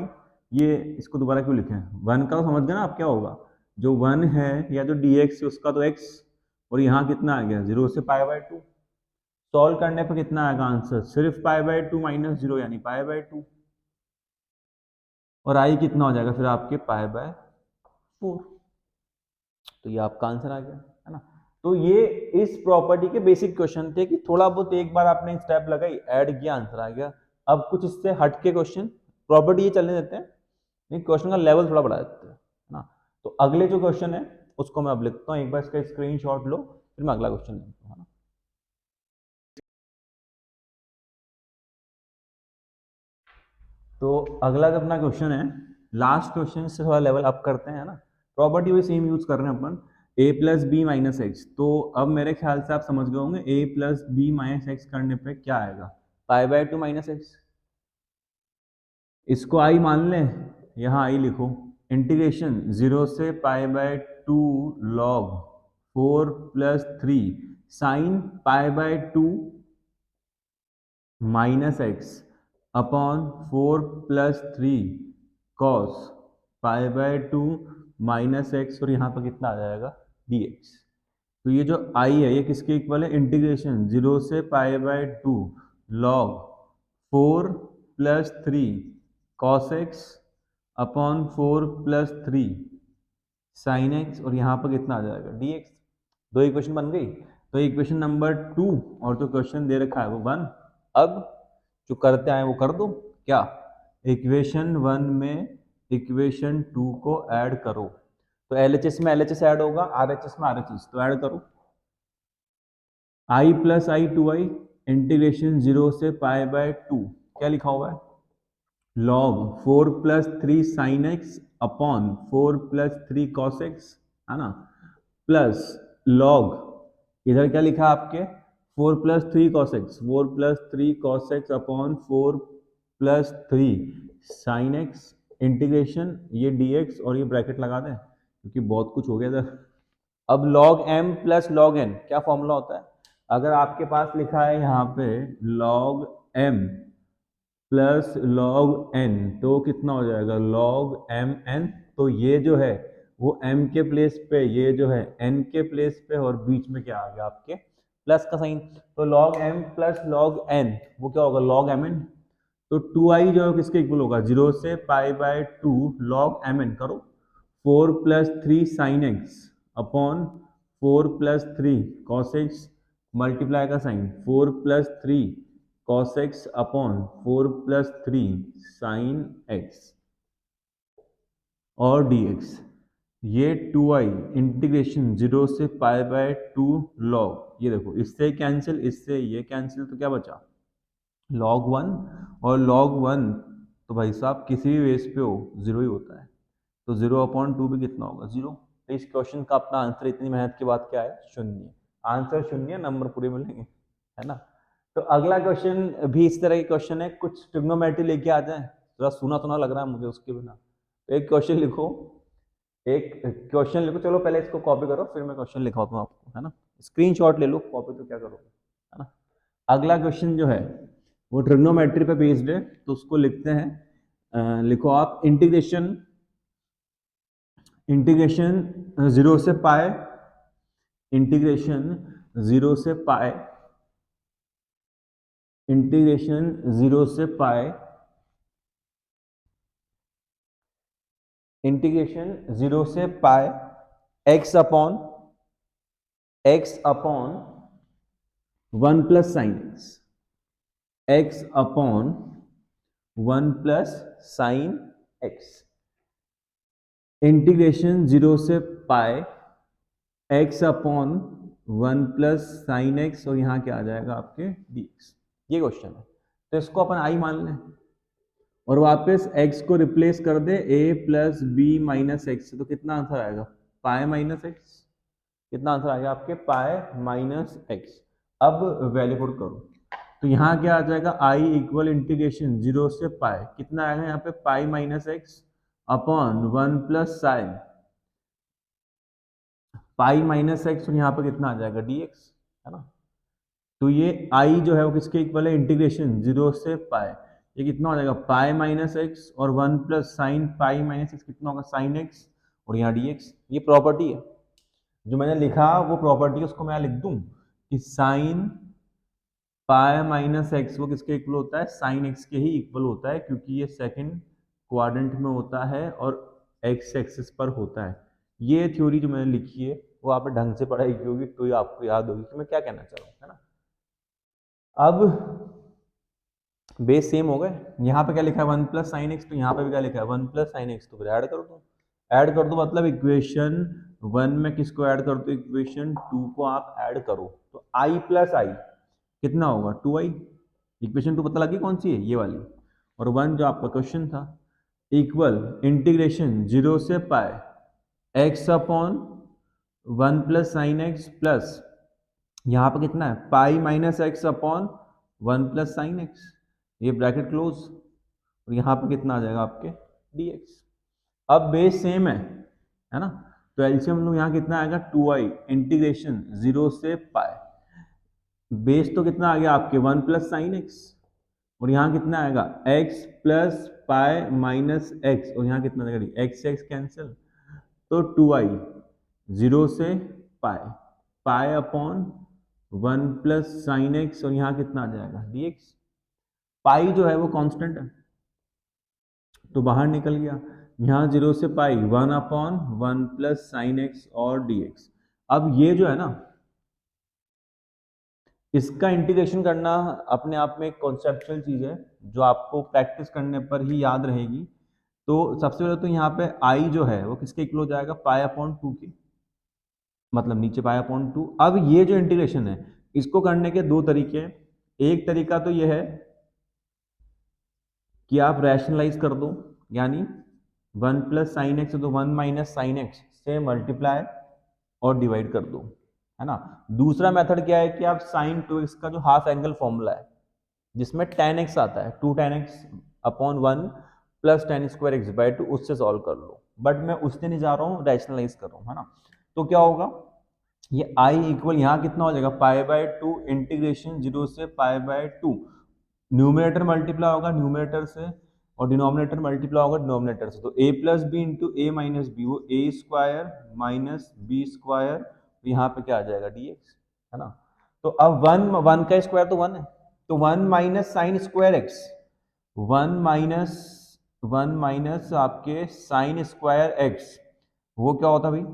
ये इसको दोबारा क्यों लिखे 1 का, तो समझ गए ना आप क्या होगा, जो 1 है या जो dx है उसका तो x, और यहाँ कितना आ गया 0 से π/2। सॉल्व करने पर कितना आएगा आंसर सिर्फ π/2 माइनस 0 यानी π/2, और i कितना हो जाएगा फिर आपके π/4। तो ये आपका आंसर आ गया, है ना। तो ये इस प्रॉपर्टी के बेसिक क्वेश्चन थे कि थोड़ा बहुत एक बार आपने स्टेप लगाई ऐड किया आंसर आ गया। अब कुछ इससे हट के क्वेश्चन प्रॉपर्टी ये चलने देते हैं, लेकिन क्वेश्चन का लेवल थोड़ा बढ़ा देते हैं, है ना। तो अगले जो क्वेश्चन है उसको मैं अब लिखता हूँ, एक बार इसका स्क्रीनशॉट लो फिर मैं अगला क्वेश्चन लिखता हूँ, है ना। तो अगला जो अपना क्वेश्चन है, लास्ट क्वेश्चन से थोड़ा लेवल अप करते हैं, ना। प्रॉपर्टी वही सेम यूज कर रहे हैं अपन, a plus B minus X. तो अब मेरे ख्याल से आप समझ गए होंगे a plus B minus X करने पे क्या आएगा π/2 माइनस एक्स। इसको आई मान लें, यहाँ आई लिखो। इंटीग्रेशन 0 से π/2 log 4 plus 3 sine π/2 minus x upon 4 plus 3 cos π/2 minus x, और यहाँ पर कितना आ जाएगा dx। तो ये जो i है ये किसके इक्वल है, इंटीग्रेशन 0 से π/2 log 4+3 cos x upon 4+3 sin x, और यहाँ पर कितना आ जाएगा dx। दो इक्वेशन बन गई। तो इक्वेशन नंबर 2 और जो क्वेश्चन दे रखा है वो 1। अब जो करते आए वो कर दो। क्या? इक्वेशन 1 में इक्वेशन 2 को ऐड करो। तो LHS में LHS ऐड होगा, RHS में RHS, तो ऐड करो। i plus I 2i integration 0 से पाई बाय 2, क्या लिखा हुआ है? log 4+3 sin x upon 4+3 cos x, है ना, प्लस log इधर क्या लिखा आपके 4+3 cos x, 4+3 cos x upon 4+3 sin x integration ये dx, और ये ब्रैकेट लगा दें क्योंकि बहुत कुछ हो गया इधर। अब log m plus log n क्या फॉर्मूला होता है? अगर आपके पास लिखा है यहाँ पे log m plus log N, तो कितना हो जाएगा लॉग एम एन। तो ये जो है वो m के प्लेस पे, ये जो है n के प्लेस पे, और बीच में क्या आ गया आपके प्लस का साइन। तो log m plus log n वो क्या होगा लॉग एम एन। तो 2i जो है किसके इक्वल होगा 0 से pi by 2 log M N करो 4+3 sine x upon 4+3 cos x multiply का sine 4+3 cos x upon 4+3 sin x और dx। ये 2i इंटीग्रेशन 0 से पाई बाय 2 लॉग, ये देखो इससे कैंसिल, इससे ये कैंसिल, तो क्या बचा log 1, और log 1 तो भाई साहब किसी भी बेस पे हो 0 ही होता है। तो 0/2 भी कितना होगा 0। तो इस क्वेश्चन का अपना आंसर, इतनी मेहनत के बाद क्या है 0। आंसर 0, नंबर पूरे मिलेंगे, है ना। तो अगला क्वेश्चन भी इस तरह के क्वेश्चन है, कुछ ट्रिग्नोमेट्री लेके आ जाए, थोड़ा सुना सुना लग रहा है मुझे उसके बिना। तो एक क्वेश्चन लिखो, एक क्वेश्चन लिखो, चलो पहले इसको कॉपी करो फिर मैं क्वेश्चन लिखाता हूँ आपको, है ना। स्क्रीनशॉट ले लो, कॉपी तो क्या करोगे, है ना। अगला क्वेश्चन जो है वो ट्रिग्नोमेट्री पे बेस्ड है, तो उसको लिखते हैं। लिखो आप इंटीग्रेशन 0 से पाए, इंटीग्रेशन 0 से पाए, इंटीग्रेशन 0 से पाए, इंटीग्रेशन 0 से पाए x upon 1 plus sign x upon 1 plus sign x, integration 0 से पाए x upon 1 plus sign x, और यहाँ क्या आ जाएगा आपके dx। ये क्वेश्चन है, तो इसको अपन i मान लें और वापस x को रिप्लेस कर दे a plus B minus X, तो कितना आंसर आएगा पाए माइनस एक्स। कितना आंसर आएगा आपके पाए माइनस एक्स। अब वैल्यू पुट करो, तो यहाँ क्या आ जाएगा i इक्वल इंटीग्रेशन 0 से पाए, कितना आएगा यहाँ पे पाई minus x upon 1 plus sine pi minus x, और यहाँ पे कितना आ जाएगा dx, है ना। तो ये i जो है वो किसके इक्वल है इंटीग्रेशन 0 से पाए, ये कितना हो जाएगा पाई माइनस एक्स और 1 plus sine pi minus x, कितना होगा साइन एक्स, और यहाँ dx। ये प्रॉपर्टी है जो मैंने लिखा, वो प्रॉपर्टी उसको मैं लिख दूं कि साइन पाई माइनस एक्स वो किसके इक्वल होता है साइन एक्स के ही इक्वल होता है, क्योंकि ये सेकंड क्वाड्रेंट में होता है और एक्स एक्सिस पर होता है। ये थ्योरी जो मैंने लिखी है वो आप ढंग से पढ़ाई की होगी तो ये आपको याद होगी कि मैं क्या कहना चाह रहा हूँ, है ना। अब बेस सेम हो गए, यहाँ पे क्या लिखा है 1 प्लस साइन एक्स, तो यहाँ पे भी क्या लिखा है 1 प्लस साइन एक्स, तो फिर ऐड कर दो। ऐड कर दो मतलब इक्वेशन 1 में किसको ऐड कर दो इक्वेशन 2 को आप ऐड करो, तो i प्लस आई कितना होगा 2i। इक्वेशन 2 पता लगी कौन सी है ये वाली, और 1 जो आपका क्वेश्चन था इक्वल इंटीग्रेशन 0 से पाए x upon 1 plus sign X plus यहाँ पर कितना है पाई minus x upon 1 plus sine x, ये ब्रैकेट क्लोज, और यहाँ पे कितना आ जाएगा आपके dx। अब बेस सेम है ना, तो एलसीएम लोग यहाँ कितना आएगा 2i इंटीग्रेशन 0 से पाए, बेस तो कितना आ गया आपके 1 प्लस साइन एक्स, और यहाँ कितना आएगा x plus pi minus x, और यहाँ कितना आएगा x से x कैंसिल, तो 2i 0 से पाए, पाए अपॉन 1 प्लस साइन एक्स, और यहाँ कितना आ जाएगा dx। पाई जो है वो कांस्टेंट है तो बाहर निकल गया। यहाँ 0 से पाई 1/1 प्लस साइन एक्स और डी एक्स। अब ये जो है ना, इसका इंटीग्रेशन करना अपने आप में एक कॉन्सेप्चुअल चीज़ है जो आपको प्रैक्टिस करने पर ही याद रहेगी। तो सबसे पहले तो यहाँ पे आई जो है वो किसके इक्वल हो जाएगा, पाई अपॉन 2 के, मतलब नीचे पाई अपॉन 2। अब ये जो इंटीग्रेशन है इसको करने के दो तरीके हैं। एक तरीका तो ये है कि आप रैशनलाइज कर दो, यानी 1 प्लस साइन एक्स तो 1 माइनस साइन एक्स से मल्टीप्लाई और डिवाइड कर दो, है ना। दूसरा मेथड क्या है कि आप साइन 2x का जो हाफ एंगल फॉर्मूला है जिसमें tan x आता है 2 tan x upon 1 plus tan square x by 2, उससे सॉल्व कर लो। बट मैं उससे नहीं जा रहा हूँ, रैशनलाइज कर रहा हूँ, है ना। तो क्या होगा, ये i इक्वल यहाँ कितना हो जाएगा, पाई बाय 2 इंटीग्रेशन 0 से पाई बाय 2। न्यूमिनेटर मल्टीप्लाई होगा न्यूमिनेटर से और डिनोमिनेटर मल्टीप्लाई होगा डिनोमिनेटर से। तो a plus B into A minus B, वो A square minus B square, यहाँ पे क्या आ जाएगा dx, है ना। तो अब वन का स्क्वायर तो 1 है, तो 1 minus sine square x, 1 minus आपके साइन स्क्वायर एक्स, वो क्या होता है भाई,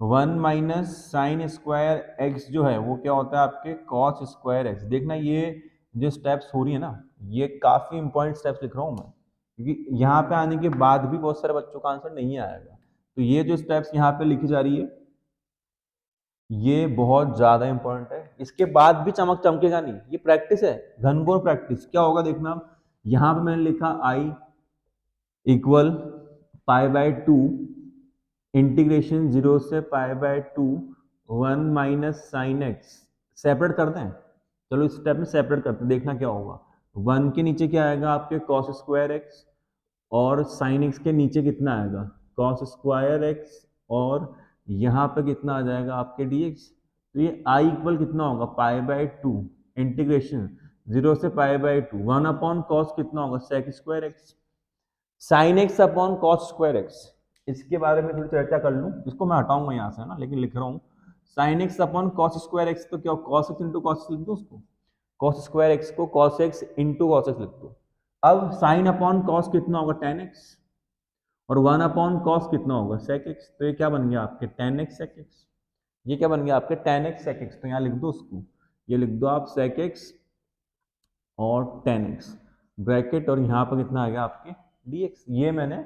1 माइनस साइन स्क्वायर एक्स जो है वो क्या होता है आपके कॉस स्क्वायर एक्स। देखना ये जो स्टेप्स हो रही है ना, ये काफी इंपॉर्टेंट स्टेप्स लिख रहा हूँ मैं, क्योंकि यहाँ पे आने के बाद भी बहुत सारे बच्चों का आंसर नहीं आएगा। तो ये जो स्टेप्स यहाँ पे लिखी जा रही है ये बहुत ज्यादा इंपॉर्टेंट है। इसके बाद भी चमक चमकेगा नहीं, ये प्रैक्टिस है, घनघोर प्रैक्टिस। क्या होगा देखना, यहाँ पे मैंने लिखा I equal pi by 2 integration 0 से pi by 2 1 minus sine x. Separate करते हैं, चलो इस स्टेप में सेपरेट करते हैं, देखना क्या होगा। 1 के नीचे क्या आएगा आपके कॉस स्क्वायर एक्स, और साइन एक्स के नीचे कितना आएगा कॉस स्क्वायर एक्स, और यहाँ पे कितना आ जाएगा आपके dx। तो ये आई इक्वल कितना होगा, पाई बाय 2 इंटीग्रेशन 0 से पाई बाय 2 1 अपॉन कॉस कितना होगा sec square X, sine x upon cos square X. इसके बारे में थोड़ी चर्चा कर लूँ, इसको मैं हटाऊंगा यहाँ से, है ना, लेकिन लिख रहा हूँ sine x upon cos square x. तो क्या कॉस एक्स इंटू कॉस लिख दो उसको, कॉस स्क्वायर एक्स को cos x into cos x लिख दो। अब साइन अपॉन कॉस कितना होगा टेन एक्स, और 1 अपॉन कॉस कितना होगा सेक एक्स। तो ये क्या बन गया आपके टेन एक्स सेक एक्स, ये क्या बन गया आपके टेन एक्स सेक एक्स। तो यहाँ लिख दो उसको, ये लिख दो आप सेक एक्स और टेन एक्स ब्रैकेट, और यहाँ पर कितना आ गया आपके dx। ये मैंने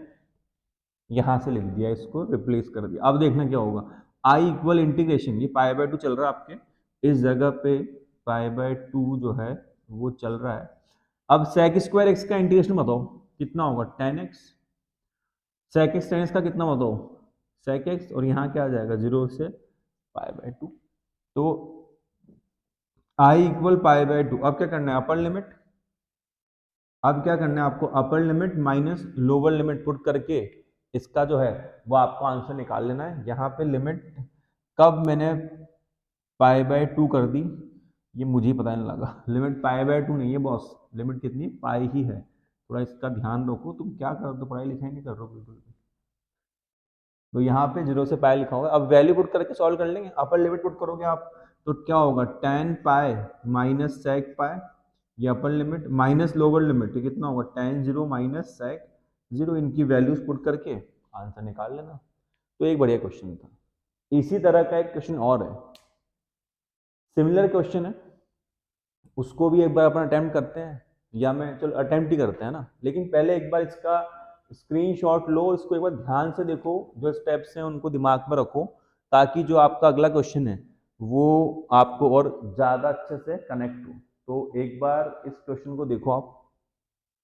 यहां से लिख दिया, इसको रिप्लेस कर दिया। अब देखना क्या होगा, आई इक्वल इंटीग्रेशन, ये पाई बाय 2 चल रहा है आपके इस जगह पे, पाई बाय 2 जो है वो चल रहा है। अब सेक स्क्वायर एक्स का इंटीग्रेशन बताओ कितना होगा, tan X, sec X tan X का कितना बताओ सेक एक्स, और यहाँ क्या आ जाएगा 0 से पाई बाय 2। तो आई इक्वल पाई बाय 2। अब क्या करना है अपर लिमिट, अब क्या करना है आपको अपर limit minus lower limit put करके इसका जो है वो आपको आंसर निकाल लेना है। यहाँ पे लिमिट कब मैंने पाई बाय 2 कर दी ये मुझे ही पता नहीं लगा, लिमिट पाई बाय 2 नहीं है बॉस, लिमिट कितनी पाई ही है। थोड़ा इसका ध्यान रखो, तुम क्या कर दो पढ़ाई लिखाई नहीं कर रहे हो बिल्कुल भी। तो यहाँ पे 0 से पाई लिखा होगा, अब वैल्यू पुट करके सॉल्व कर लेंगे। अपर लिमिट पुट करोगे आप तो क्या होगा टेन पाई माइनस सेक पाई, ये अपर लिमिट माइनस लोअर लिमिट, तो कितना होगा टेन 0 माइनस सेक 0। इनकी वैल्यूज पुट करके आंसर निकाल लेना। तो एक बढ़िया क्वेश्चन था। इसी तरह का एक क्वेश्चन और है, सिमिलर क्वेश्चन है, उसको भी एक बार अपन अटेम्प्ट करते हैं, या मैं चलो अटेम्प्ट ही करते हैं ना, लेकिन पहले एक बार इसका स्क्रीनशॉट लो, इसको एक बार ध्यान से देखो, जो स्टेप्स हैं उनको दिमाग में रखो, ताकि जो आपका अगला क्वेश्चन है वो आपको और ज़्यादा अच्छे से कनेक्ट हो। तो एक बार इस क्वेश्चन को देखो आप,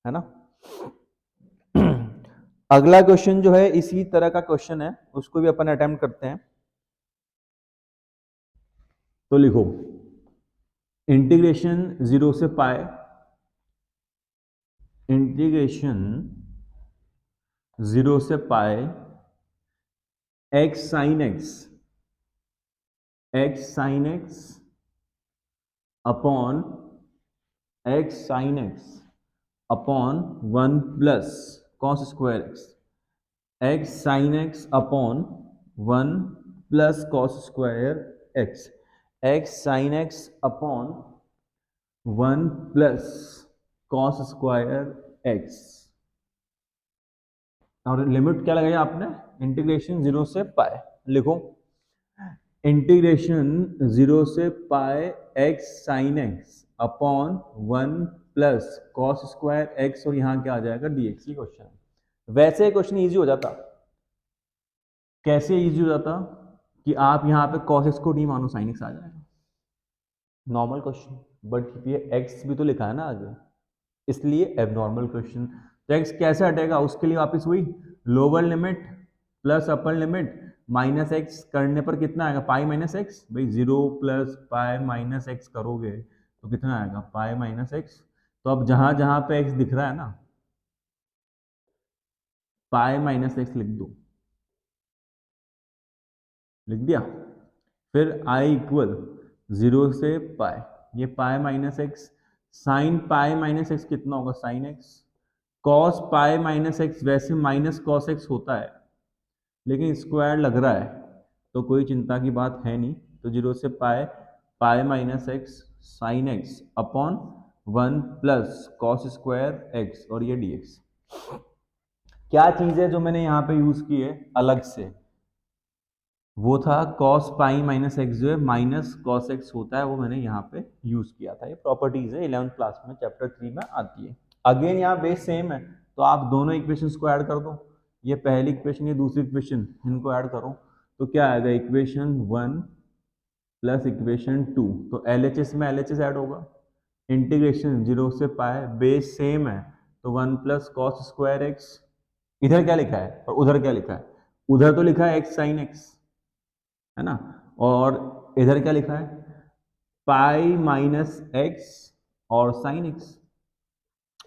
है ना। अगला क्वेश्चन जो है इसी तरह का क्वेश्चन है, उसको भी अपन अटेम्प्ट करते हैं। तो लिखो इंटीग्रेशन 0 से पाई, इंटीग्रेशन 0 से pi x sine x, x sine x upon x sine x upon 1 plus cos square x, x sine x upon 1 plus cos square x, x sine x upon 1 plus cos square x, और limit क्या लगाई आपने, integration 0 से पाई, लिखो integration 0 से pi x sine x upon 1 plus cos square x, और यहां क्या आ जाएगा dx। ये क्वेश्चन है। वैसे क्वेश्चन इजी हो जाता, कैसे इजी हो जाता कि आप यहाँ पे cos x को d मानो sin x आ जाएगा, नॉर्मल क्वेश्चन, बट ये x भी तो लिखा है ना आगे, इसलिए एबनॉर्मल क्वेश्चन। तो x कैसे हटेगा, उसके लिए वापस हुई lower limit plus upper limit, minus X करने पर कितना आएगा, पाई माइनस एक्स, भाई 0 प्लस पाई माइनस एक्स करोगे तो कितना आएगा, पाई माइनस एक्स। तो अब जहां जहां पे एक्स दिख रहा है ना, पाई माइनस एक्स लिख दो, लिख दिया। फिर आई इक्वल 0 से पाई, ये पाई minus x, sine pi minus x कितना होगा, साइन एक्स, कॉस पाई माइनस एक्स, वैसे माइनस कॉस एक्स होता है लेकिन स्क्वायर लग रहा है तो कोई चिंता की बात है नहीं। तो 0 से pi, pi minus x sine x upon 1 plus cos square x, और ये dx। क्या चीज़ है जो मैंने यहाँ पे यूज़ की है अलग से, वो था cos पाई माइनस एक्स, जो है माइनस कॉस एक्स होता है, वो मैंने यहाँ पे यूज़ किया था। ये प्रॉपर्टीज़ है 11th क्लास में चैप्टर 3 में आती है। अगेन यहाँ बेस सेम है, तो आप दोनों इक्वेशंस को ऐड कर दो, ये पहली इक्वेशन ये दूसरी इक्वेशन, इनको ऐड करो तो क्या आएगा, इक्वेशन 1 प्लस इक्वेशन 2, तो LHS में LHS ऐड होगा, इंटीग्रेशन 0 से पाई, बेस सेम है तो 1 प्लस कॉस स्क्वायर एक्स, इधर क्या लिखा है और उधर क्या लिखा है, उधर तो लिखा है एक्स साइन एक्स, है ना, और इधर क्या लिखा है, पाई माइनस एक्स और साइन एक्स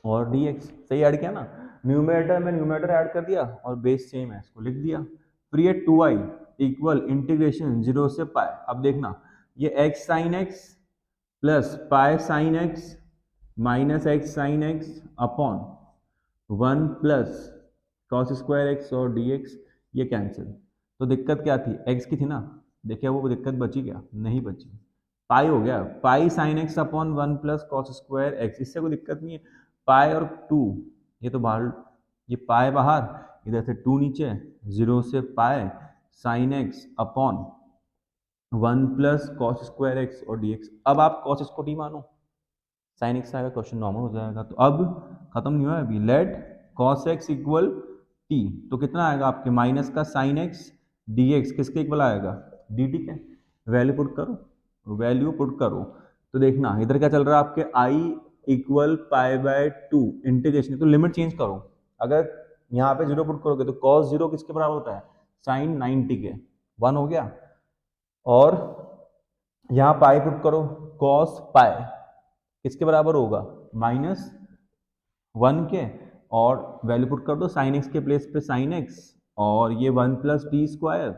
और dx। सही ऐड किया ना, न्यूमरेटर में न्यूमरेटर ऐड कर दिया और बेस सेम है, इसको लिख दिया। फिर ये 2i इक्वल इंटीग्रेशन 0 से पाई, अब देखना ये x sign X plus pi sine x minus x sine x upon 1 plus cos square x और dx, ये कैंसिल। तो दिक्कत क्या थी, x की थी ना, देखिए वो दिक्कत बची क्या, नहीं बची, पाई हो गया, पाई sine x upon 1 plus cos square x, इससे कोई दिक्कत नहीं है। पाई और 2 ये तो बाहर, ये पाई बाहर, इधर से 2 नीचे, 0 से पाई sine x upon 1 plus cos square x और dx। अब आप कॉस इसको टी मानो, साइन एक्स आएगा, क्वेश्चन नॉर्मल हो जाएगा। तो अब खत्म नहीं हुआ अभी, let cos X equal T, तो कितना आएगा आपके, माइनस का साइन एक्स dx किसके इक्वल आएगा, dt के, वैल्यू पुट करो, वैल्यू पुट करो। तो देखना इधर क्या चल रहा है आपके, i equal pi by 2 integration, तो लिमिट चेंज करो, अगर यहाँ पे 0 पुट करोगे तो कॉस 0 किसके बराबर होता है, साइन 90 के, 1 हो गया। और यहाँ पाई पुट करो, कॉस पाई किसके बराबर होगा, माइनस 1 के, और वैल्यू पुट कर दो साइन एक्स के प्लेस पे साइन एक्स, और ये 1 प्लस टी स्क्वायर,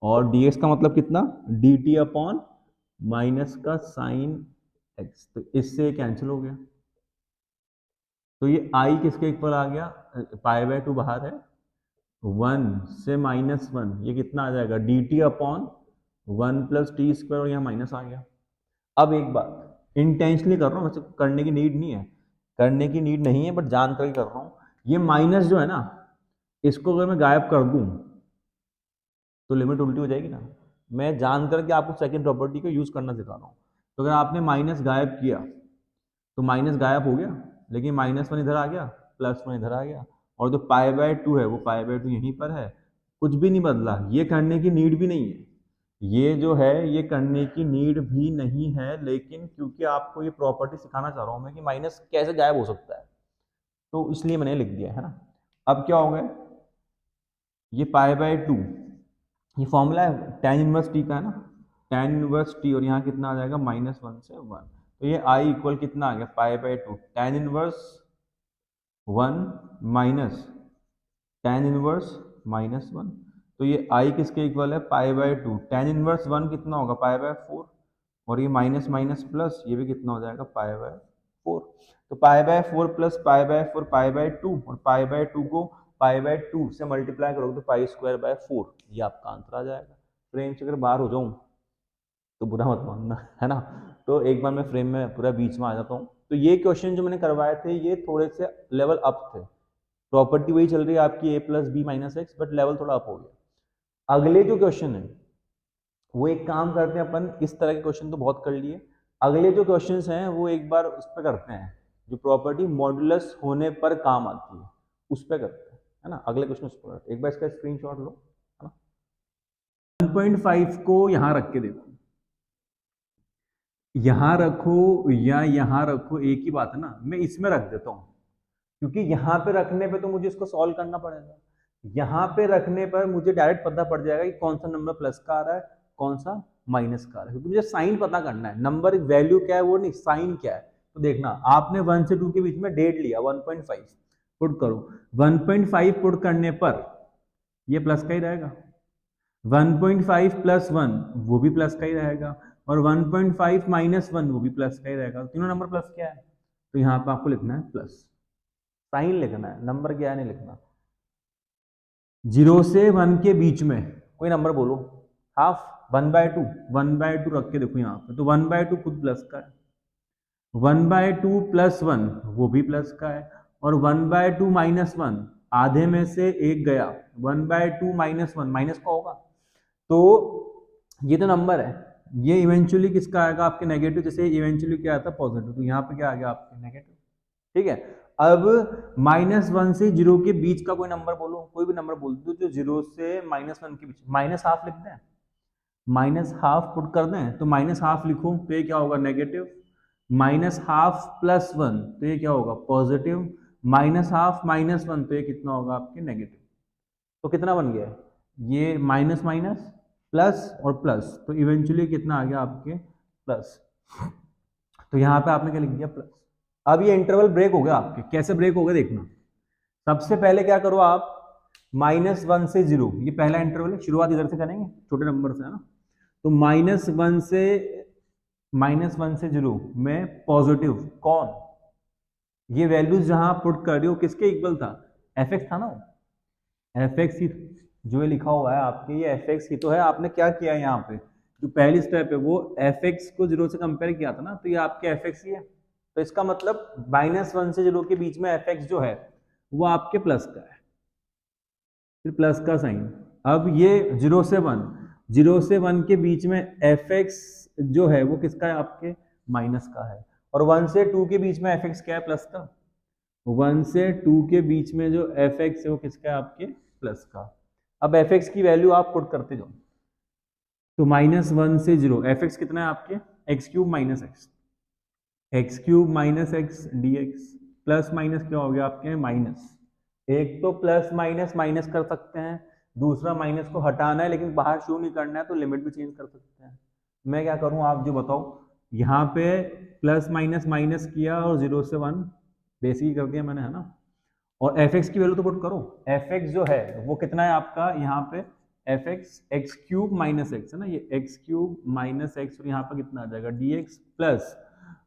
और डी एक्स का मतलब कितना, डी टी अपॉन माइनस का साइन एक्स, तो इससे कैंसिल हो गया। तो ये आई किसके इक्वल आ गया, पाई बाय 2 बाहर है, 1 से -1, ये कितना आ जाएगा, D T upon 1 plus T square, और यहाँ माइनस आ गया। अब एक बात इंटेंशनली कर रहा हूँ, वैसे करने की नीड नहीं है, करने की नीड नहीं है, बट जान कर ही कर रहा हूँ। ये माइनस जो है ना, इसको अगर मैं गायब कर दूं तो लिमिट उल्टी हो जाएगी ना। मैं जान करके आपको सेकंड प्रॉपर्टी को यूज करना सिखा रहा हूँ। तो अगर आपने माइनस गायब किया तो माइनस गायब हो गया, लेकिन -1 इधर आ गया, +1 इधर आ गया, और जो पाई बाय 2 है वो पाई बाय 2 यहीं पर है, कुछ भी नहीं बदला, ये करने की नीड भी नहीं है, ये जो है ये करने की नीड भी नहीं है, लेकिन क्योंकि आपको ये प्रॉपर्टी सिखाना चाह रहा हूँ मैं कि माइनस कैसे गायब हो सकता है, तो इसलिए मैंने लिख दिया है ना। अब क्या हो गया, ये पाई बाय 2, ये फॉर्मूला है tan इनवर्स टी का, है ना, tan इनवर्स टी, और यहाँ कितना आ जाएगा, -1 से 1, तो ये आई इक्वल कितना आ गया, पाई by 2 tan inverse 1 minus tan inverse -1, तो ये आई किसके इक्वल है, पाई बाय 2, tan इनवर्स 1 कितना होगा, पाई बाय 4, और ये माइनस माइनस प्लस, ये भी कितना हो जाएगा, पाई बाय 4। तो pi by 4 plus pi bye 4 pi by 2, और पाई बाय 2 को पाई बाय 2 से मल्टीप्लाई करोगे तो पाई स्क्वायर बाय 4, ये आपका आंसर आ जाएगा। फ्रेम से अगर बाहर हो जाऊं तो बुरा मत मानना, है ना। तो एक बार मैं फ्रेम में पूरा बीच में आ जाता हूँ, तो ये क्वेश्चन जो मैंने करवाए थे ये थोड़े से लेवल अप थे, प्रॉपर्टी वही चल रही है आपकी a plus B minus X, but level थोड़ा अप हो गया। अगले जो क्वेश्चन है वो एक काम करते हैं अपन, इस तरह के क्वेश्चन तो बहुत कर लिए, अगले जो क्वेश्चंस हैं वो एक बार उस पर करते हैं जो प्रॉपर्टी मॉडुलस होने पर काम आती है, उस पर करते हैं, है ना। अगले क्वेश्चन उस पर करते हैं। एक बार इसका स्क्रीनशॉट लो, है ना। 1.5 को यहां रख के देखो, यहां रखो या यहां रखो एक ही बात है ना। मैं इसमें रख देता हूं क्योंकि यहां पे रखने पे तो मुझे इसको सॉल्व करना पड़ेगा, यहां पे रखने पर मुझे डायरेक्ट पता पड़ जाएगा कि कौन सा नंबर प्लस का आ रहा है कौन सा माइनस का आ रहा है, क्योंकि मुझे साइन पता करना है, नंबर वैल्यू क्या है वो नहीं, साइन क्या है। तो देखना आपने 1 से 2 के बीच में डेट लिया 1.5 पुट करो, 1.5 पुट करने पर ये प्लस का ही रहेगा, 1.5 प्लस 1 वो भी प्लस का ही रहेगा, और 1.5 माइनस 1 वो भी प्लस का ही रहेगा। तीनों नंबर प्लस क्या है, तो यहाँ पे आपको लिखना है प्लस, साइन लिखना है, नंबर क्या है नहीं लिखना। 0 से 1 के बीच में कोई नंबर बोलो, हाफ, 1/2, 1/2 रख के देखो यहाँ पे, तो 1/2 खुद प्लस का है, 1/2 प्लस 1 वो भी प्लस का है, और 1/2 माइनस 1 आधे में से एक गया, 1/2 माइनस 1 माइनस का होगा, तो ये तो नंबर है, ये इवेंचुअली किसका आएगा आपके नेगेटिव, जैसे इवेंचुअली क्या आता है पॉजिटिव, तो यहाँ पे क्या आ गया आपके नेगेटिव, ठीक है। अब -1 से 0 के बीच का कोई नंबर बोलो, कोई भी नंबर बोल दो जो 0 से -1 के बीच, माइनस हाफ लिख दें, माइनस हाफ पुट कर दें, तो माइनस हाफ लिखो तो ये क्या होगा नेगेटिव, माइनस हाफ प्लस 1 तो ये क्या होगा पॉजिटिव, माइनस हाफ माइनस 1 तो ये कितना होगा आपके नेगेटिव। तो कितना बन गया ये माइनस माइनस प्लस और प्लस, तो इवेंचुअली कितना आ गया आपके प्लस, तो यहाँ पे आपने क्या लिख दिया प्लस। अब ये इंटरवल ब्रेक हो गया आपके, कैसे ब्रेक हो गया देखना, सबसे पहले क्या करो आप, -1 से 0, ये पहला इंटरवल है, शुरुआत इधर से करेंगे छोटे नंबर से, है ना। तो -1 से 0 में पॉजिटिव कौन, ये वैल्यूज जहां पुट कर रही हो किसके इक्वल था, एफ एक्स था ना, एफ एक्स ही जो ये लिखा हुआ है आपके, ये एफ एक्स ही तो है। आपने क्या किया है यहाँ पे, जो पहली स्टेप है वो एफ एक्स को 0 से कंपेयर किया था ना, तो ये आपके एफ एक्स ही है, तो इसका मतलब -1 से 0 के बीच में एफ एक्स जो है वो आपके प्लस का है, फिर प्लस का साइन। अब ये 0 से 1, 0 से 1 के बीच में एफ एक्स जो है वो किसका है आपके माइनस का है, और 1 से 2 के बीच में एफ एक्स क्या है प्लस का, 1 से 2 के बीच में जो एफ एक्स है वो किसका है आपके प्लस का। अब एफ एक्स की वैल्यू आप पुट करते जाओ, तो -1 से 0 एफ एक्स कितना है आपके x cube minus x, x cube minus x D x, plus minus क्या हो गया आपके माइनस, एक तो प्लस माइनस माइनस कर सकते हैं, दूसरा माइनस को हटाना है लेकिन बाहर शो नहीं करना है तो लिमिट भी चेंज कर सकते हैं। मैं क्या करूं आप जो बताओ, यहाँ पे प्लस माइनस माइनस किया और 0 से 1 बेसिक कर दिया मैंने, है ना। और एफ एक्स की वैल्यू तो पुट करो, एफ एक्स जो है वो कितना है आपका यहाँ पे F x x cube minus x है ना, ये एक्स क्यूब माइनस एक्स, और यहाँ पर कितना आ जाएगा डी एक्स प्लस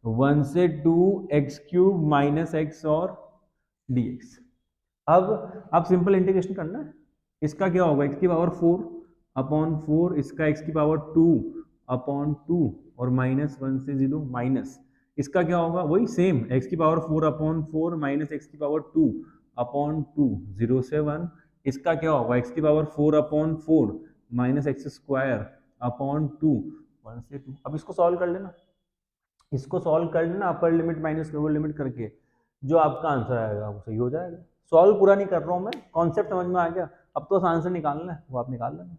1 से 2 एक्स क्यूब माइनस एक्स और डी एक्स। अब सिंपल इंटीग्रेशन करना है, इसका क्या होगा x की पावर 4 अपॉन 4, इसका x की पावर 2 अपॉन 2, और -1 से 0 माइनस, इसका क्या होगा वही सेम x की पावर 4 अपॉन 4 माइनस x की पावर 2 अपॉन 2, 0 से 1, इसका क्या होगा x की power 4 upon 4 minus x square upon 2, 1 से 2। अब इसको सॉल्व कर लेना, इसको सॉल्व कर लेना अपर लिमिट माइनस लोअर लिमिट करके, जो आपका आंसर आएगा वो सही हो जाएगा। सॉल्व पूरा नहीं कर रहा हूं मैं, कॉन्सेप्ट समझ में आ गया, अब तो आंसर निकालना है वो आप निकाल लेना।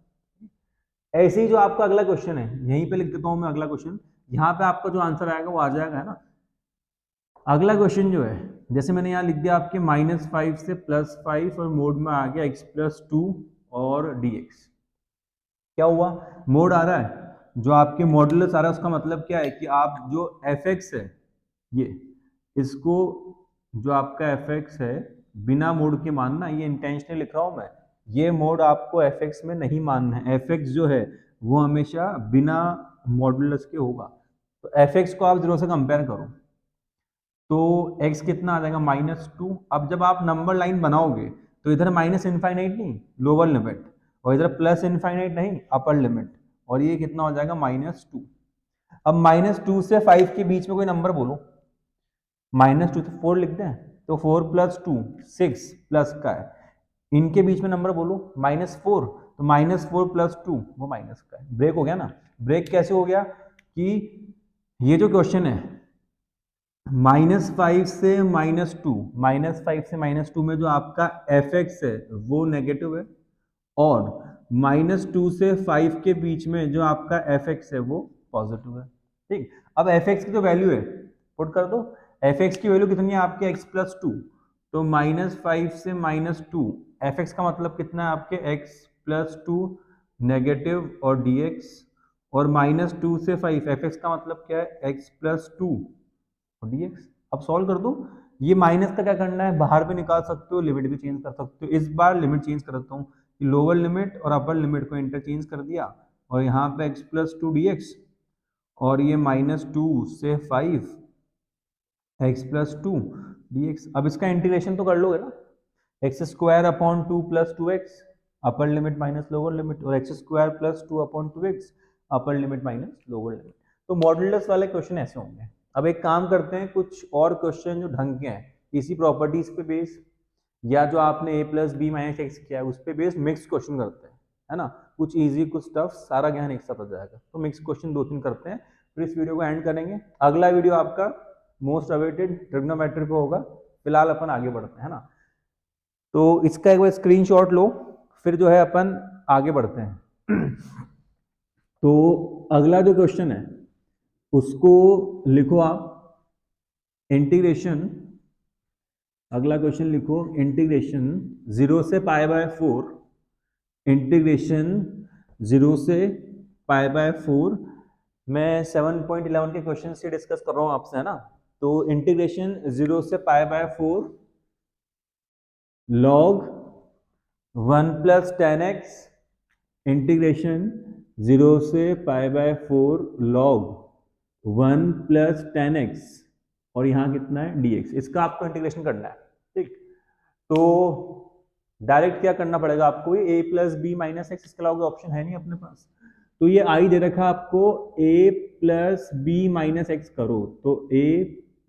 ऐसे ही जो आपका अगला क्वेश्चन है यहीं पे लिख देता हूं मैं, अगला क्वेश्चन यहाँ पे आपका जो आंसर आएगा वो आ जाएगा, है ना। अगला क्वेश्चन जो है जैसे मैंने यहाँ लिख दिया आपके -5 से +5 और मोड में आ गया x+2 और dx। क्या हुआ, मोड आ रहा है, जो आपके मॉडुलस आ रहा है उसका मतलब क्या है कि आप जो एफ एक्स है ये, इसको जो आपका एफ एक्स है बिना मोड के मानना, ये इंटेंशनली लिख रहा हूं मैं, ये मोड आपको एफ एक्स में नहीं मानना है, एफ एक्स जो है वो हमेशा बिना मॉडुलस के होगा। तो एफ एक्स को आप 0 से कंपेयर करो तो x कितना आ जाएगा -2। अब जब आप नंबर लाइन बनाओगे तो इधर माइनस इनफाइनाइट नहीं लोअर लिमिट, और इधर प्लस इनफाइनाइट नहीं अपर लिमिट, और ये कितना हो जाएगा -2। अब -2 से 5 के बीच में कोई नंबर बोलो, -2 से 4 लिख दें, तो 4 + 2 6 प्लस का है, इनके बीच में नंबर बोलो -4, तो -4 + 2 वो माइनस का है। ब्रेक हो गया ना। ब्रेक कैसे हो गया कि ये जो क्वेश्चन है -5 से -2, -5 से -2 में जो आपका fx है वो नेगेटिव है, और -2 से 5 के बीच में जो आपका fx है वो पॉजिटिव है। ठीक, अब fx की जो वैल्यू है पुट कर दो। fx की वैल्यू कितनी है आपके x + 2, तो -5 से -2, fx का मतलब कितना है आपके x + 2 नेगेटिव और dx, और -2 से 5 fx का मतलब क्या है x + 2 और dx। अब सॉल्व कर दो। ये माइनस का क्या करना है, बाहर भी निकाल सकते हो, लिमिट भी चेंज कर सकते हो। इस बार लिमिट चेंज करता हूँ, लोअर लिमिट और अपर लिमिट को इंटरचेंज कर दिया, और यहाँ पे x + 2 dx, और ये -2 से 5 x + 2 dx। अब इसका इंटीग्रेशन तो कर लोगे ना, x² / 2 + 2x अपर लिमिट माइनस लोअर लिमिट, और x² + 2 / 2x अपर लिमिट माइनस लोअर लिमिट। तो मॉडुलस वाले क्वेश्चन ऐसे होंगे। अब एक काम करते हैं, कुछ और क्वेश्चन जो ढंग के हैं इसी प्रॉपर्टीज पे बेस, या जो आपने a + b - x किया है उस पे बेस मिक्स क्वेश्चन करते हैं, है ना। कुछ इजी कुछ टफ, सारा ज्ञान एक साथ आ जाएगा। तो मिक्स क्वेश्चन 2-3 करते हैं, फिर इस वीडियो को एंड करेंगे। अगला वीडियो आपका मोस्ट अवेटेड ट्रिग्नोमेट्री पे होगा। फिलहाल अपन आगे बढ़ते हैं, है ना। तो इसका एक बार स्क्रीनशॉट लो, फिर जो है अपन आगे बढ़ते हैं। तो अगला जो क्वेश्चन है उसको लिखो आप, इंटीग्रेशन। अगला क्वेश्चन लिखो, इंटीग्रेशन 0 से π/4, इंटीग्रेशन 0 से π/4। मैं 7.11 के क्वेश्चन से डिस्कस कर रहा हूं आपसे, है ना। तो इंटीग्रेशन 0 से π/4 log 1 + tan x, इंटीग्रेशन 0 से π/4 log 1 + tan x, और यहाँ कितना है dx। इसका आपको इंटीग्रेशन करना है। ठीक, तो डायरेक्ट क्या करना पड़ेगा आपको, a + b - x, इसके अलावा ऑप्शन है नहीं अपने पास। तो ये i दे रखा आपको, a + b - x करो, तो a +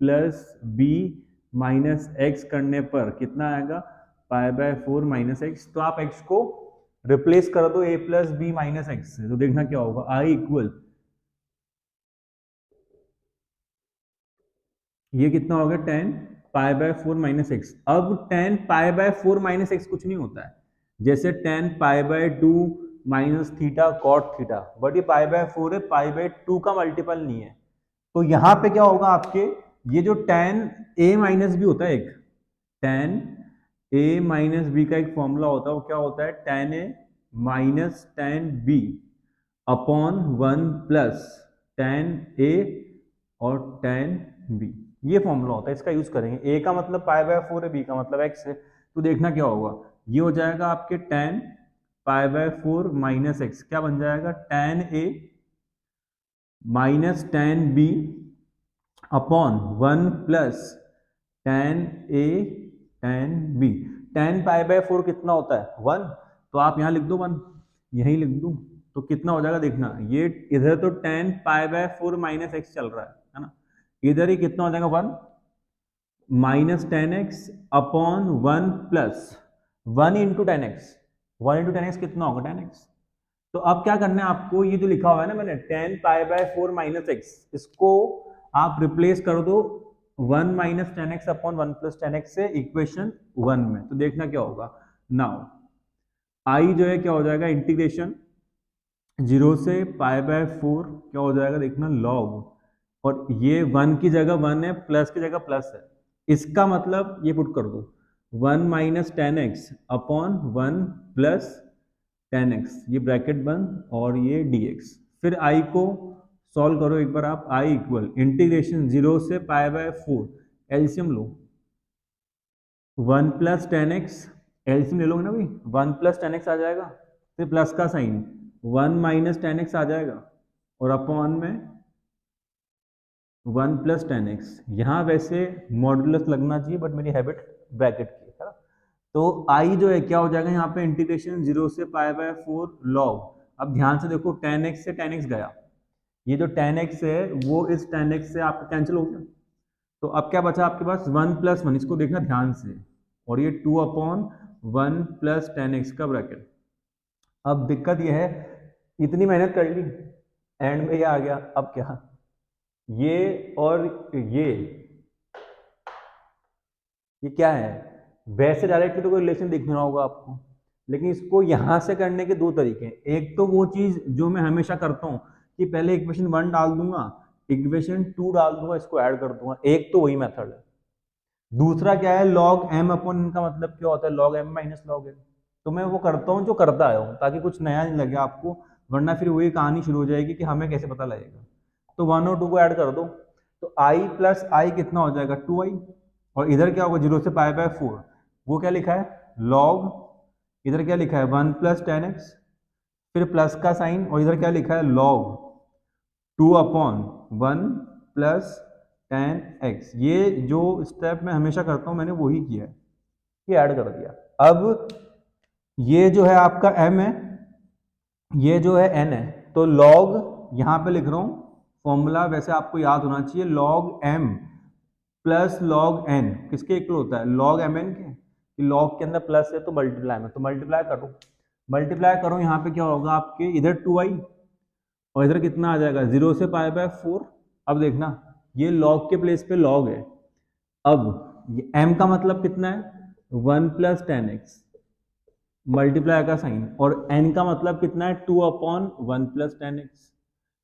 b - x करने पर कितना आएगा, π/4 - x। तो आप x को रिप्लेस कर दो a + b - x से, तो देखना क्या होगा, i इक्वल, ये कितना हो गया, tan π/4 - x। अब tan π/4 - x कुछ नहीं होता है, जैसे tan π/2 - theta cot theta, but ये π/4 है, π/2 का मल्टीपल नहीं है। तो यहाँ पे क्या होगा आपके, ये जो tan a - b होता है, एक tan a - b का एक फॉर्मूला होता है, वो क्या होता है, tan a - tan b upon 1 plus tan a और tan b, ये फॉर्मूला होता है, इसका यूज करेंगे। a का मतलब π/4 है, b का मतलब x है, तो देखना क्या होगा, ये हो जाएगा आपके tan π/4 - x, क्या बन जाएगा, tan a - tan b upon 1 plus tan a tan b। tan π/4 कितना होता है, 1, तो आप यहाँ लिख दो 1, यही लिख दूं, तो कितना हो जाएगा देखना, ये इधर तो tan π/4 - x चल रहा है ना, इधर ही कितना हो जाएगा 1 -tan x upon 1 plus 1 × tan x, 1 × tan x कितना होगा, tan x। तो अब क्या करना है आपको, ये जो लिखा हुआ है ना मैंने tan π/4 - x, इसको आप रिप्लेस कर दो 1 - tan x upon 1 + tan x से इक्वेशन 1 में, तो देखना क्या होगा। नाउ i जो है क्या हो जाएगा, इंटीग्रेशन 0 से π/4 क्या हो जाएगा देखना, log, और ये 1 की जगह 1 है, प्लस की जगह प्लस है, इसका मतलब ये पुट कर दो 1 - tan x upon 1 plus tan x, ये ब्रैकेट बंद, और ये dx। फिर i को सॉल्व करो एक बार आप, i इक्वल इंटीग्रेशन 0 से π/4, एलसीएम लो 1 प्लस tan x, एलसीएम ले लोगे ना भाई, 1 प्लस tan x आ जाएगा, फिर प्लस का साइन 1 - tan x आ जाएगा, और अपॉन में 1 प्लस tan x। यहाँ वैसे मॉडुलस लगना चाहिए, बट मेरी हैबिट ब्रैकेट की है ना। तो i जो है क्या हो जाएगा यहाँ पे, इंटीग्रेशन 0 से π/4 log। अब ध्यान से देखो, tan x से tan x गया, ये जो tan x है वो इस tan x से आपका कैंसिल हो गया, तो अब क्या बचा आपके पास 1+1, इसको देखना ध्यान से, और ये 2/1 + 10x का ब्रैकेट। अब दिक्कत ये है, इतनी मेहनत कर ली, एंड में ये आ गया, अब क्या, ये और ये क्या है, वैसे डायरेक्टली तो कोई रिलेशन दिख नहीं रहा होगा आपको, लेकिन इसको यहां से करने के दो तरीके हैं। एक तो वो चीज जो मैं हमेशा करता हूँ कि पहले इक्वेशन 1 डाल दूंगा, इक्वेशन 2 डाल दूंगा, इसको ऐड कर दूंगा, एक तो वही मेथड है। दूसरा क्या है, लॉग एम अपॉन इनका मतलब क्या होता है, log M minus log N. तो मैं वो करता हूँ जो करता आया हूँ, ताकि कुछ नया नहीं लगे आपको, वरना फिर वही कहानी शुरू हो जाएगी कि हमें कैसे पता लगेगा। तो 1 और 2 को ऐड कर दो, तो आई प्लस आई कितना हो जाएगा, 2i, और इधर क्या होगा, 0 से π/4, वो क्या लिखा है, लॉग, इधर क्या लिखा है, 1 + 10x, फिर प्लस का साइन, और इधर क्या लिखा है, लॉग 2/1 + 10x। ये जो स्टेप मैं हमेशा करता हूं, मैंने वही किया है, ये ऐड कर दिया। अब ये जो है आपका m है, ये जो है n है, तो log यहां पे लिख रहा हूं, फॉर्मूला वैसे आपको याद होना चाहिए, log m + log n किसके इक्वल होता है, log mn के, कि log के अंदर प्लस है तो मल्टीप्लाई में, तो मल्टीप्लाई करो, यहाँ पे क्या होगा आपके, इधर 2i और इधर कितना आ जाएगा, 0 से π/4। अब देखना, ये log के प्लेस पे log है, अब ये m का मतलब कितना है, 1 + 10x, मल्टीप्लाई का साइन, और n का मतलब कितना है, 2/1 + 10x,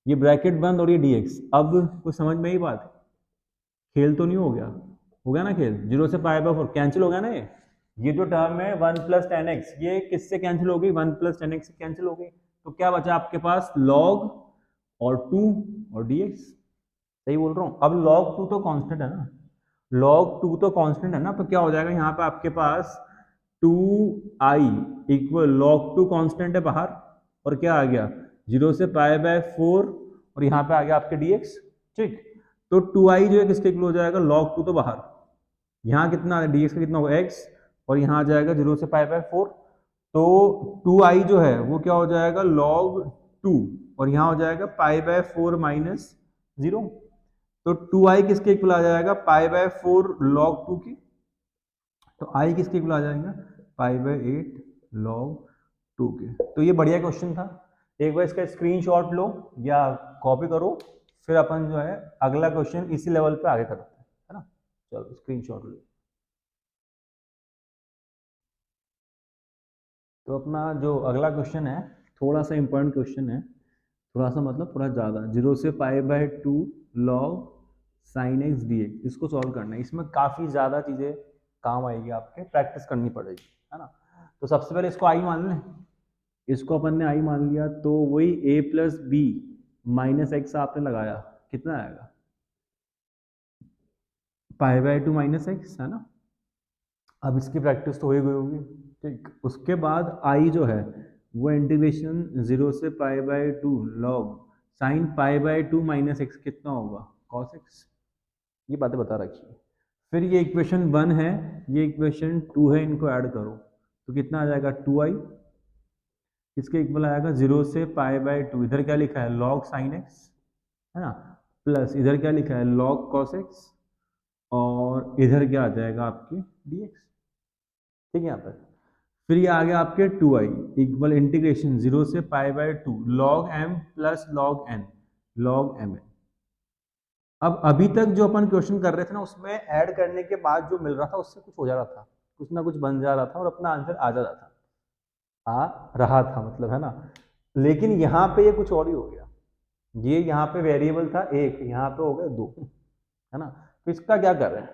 ये ब्रैकेट बंद और ये dx। अब कुछ समझ में ही बात, खेल तो नहीं हो गया ना खेल, 0 से π/4 कैंसिल हो गया ना, ये जो टर्म है 1 + 10x, ये किससे कैंसिल हो गई, 1 + 10x से कैंसिल हो गई, तो क्या बचा आपके पास, log और 2 और dx। सही बोल रहा हूँ, अब log 2 तो कांस्टेंट है ना, log 2 तो कांस्टेंट है ना, तो क्या हो जाएगा यहाँ पे आपके पास 2i = log 2 कांस्टेंट है बाहर, और क्या आ गया, 0 से π/4, और यहाँ पे आ गया आपके dx। ठीक, तो 2i जो है किसके इक्वल हो जाएगा, log 2 तो बाहर, यहाँ कितना dx का कितना होगा x, और यहाँ आ जाएगा 0 से π/4, तो 2i जो है वो क्या हो जाएगा, log 2, और यहाँ हो जाएगा π/4 - 0, तो 2i किसके इक्वल आ जाएगा, π/4 log 2 की, तो i किसके इक्वल आ जाएगा, π/8 log 2 के। तो ये बढ़िया क्वेश्चन था, एक बार इसका स्क्रीनशॉट लो या कॉपी करो, फिर अपन जो है अगला क्वेश्चन इसी लेवल पे आगे करते हैं, है ना। चलो स्क्रीनशॉट लो। तो अपना जो अगला क्वेश्चन है, थोड़ा सा इंपॉर्टेंट क्वेश्चन है, थोड़ा सा मतलब थोड़ा ज़्यादा, 0 से π/2 log sin x dx, इसको सॉल्व करना है। इसमें काफ़ी ज़्यादा चीज़ें काम आएगी, आपके प्रैक्टिस करनी पड़ेगी, है ना। तो सबसे पहले इसको आई मान लें, इसको अपन ने आई मान लिया, तो वही a + b - x आपने लगाया, कितना आएगा, π/2 - x, है ना। अब इसकी प्रैक्टिस तो हो ही गई होगी। ठीक, उसके बाद आई जो है वो इंटीग्रेशन 0 से π/2 log sin π/2 - x कितना होगा, cos x, ये बातें बता रखी है। फिर ये इक्वेशन 1 है, ये इक्वेशन 2 है, इनको ऐड करो, तो कितना आ जाएगा, 2i, इसके इक्वल आएगा 0 से π/2, इधर क्या लिखा है, log sin x, है ना, प्लस इधर क्या लिखा है, log cos x, और इधर क्या आ जाएगा आपकी dx। ठीक है, यहाँ पर फिर ये आ गया आपके 2i इक्वल इंटीग्रेशन 0 से π/2 log m + log n log mn। अब अभी तक जो अपन क्वेश्चन कर रहे थे ना, उसमें ऐड करने के बाद जो मिल रहा था उससे कुछ हो जा रहा था, कुछ ना कुछ बन जा रहा था और अपना आंसर आ जा रहा था, आ रहा था मतलब, है ना। लेकिन यहाँ पे ये कुछ और ही हो गया, ये यहाँ पे वेरिएबल था एक, यहाँ पे हो गया दो, है ना। तो इसका क्या कर रहे हैं,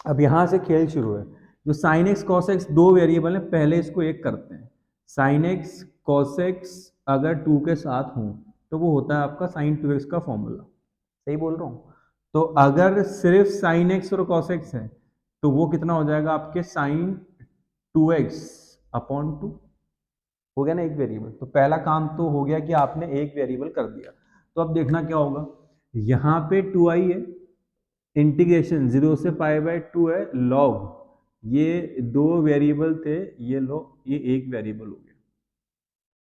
अब यहाँ से खेल शुरू है। जो साइन एक्स कॉस एक्स दो वेरिएबल है, पहले इसको एक करते हैं। साइन एक्स कॉस एक्स अगर 2 के साथ हूँ तो वो होता है आपका साइन 2x का फॉर्मूला। सही बोल रहा हूँ, तो अगर सिर्फ साइन एक्स और कॉस एक्स है तो वो कितना हो जाएगा आपके साइन 2x/2, हो गया ना एक वेरिएबल। तो पहला काम तो हो गया कि आपने एक वेरिएबल कर दिया। तो अब देखना क्या होगा, यहाँ पे 2i है, इंटीग्रेशन 0 से π/2 है, लॉग ये दो वेरिएबल थे, ये लो ये एक वेरिएबल हो गया।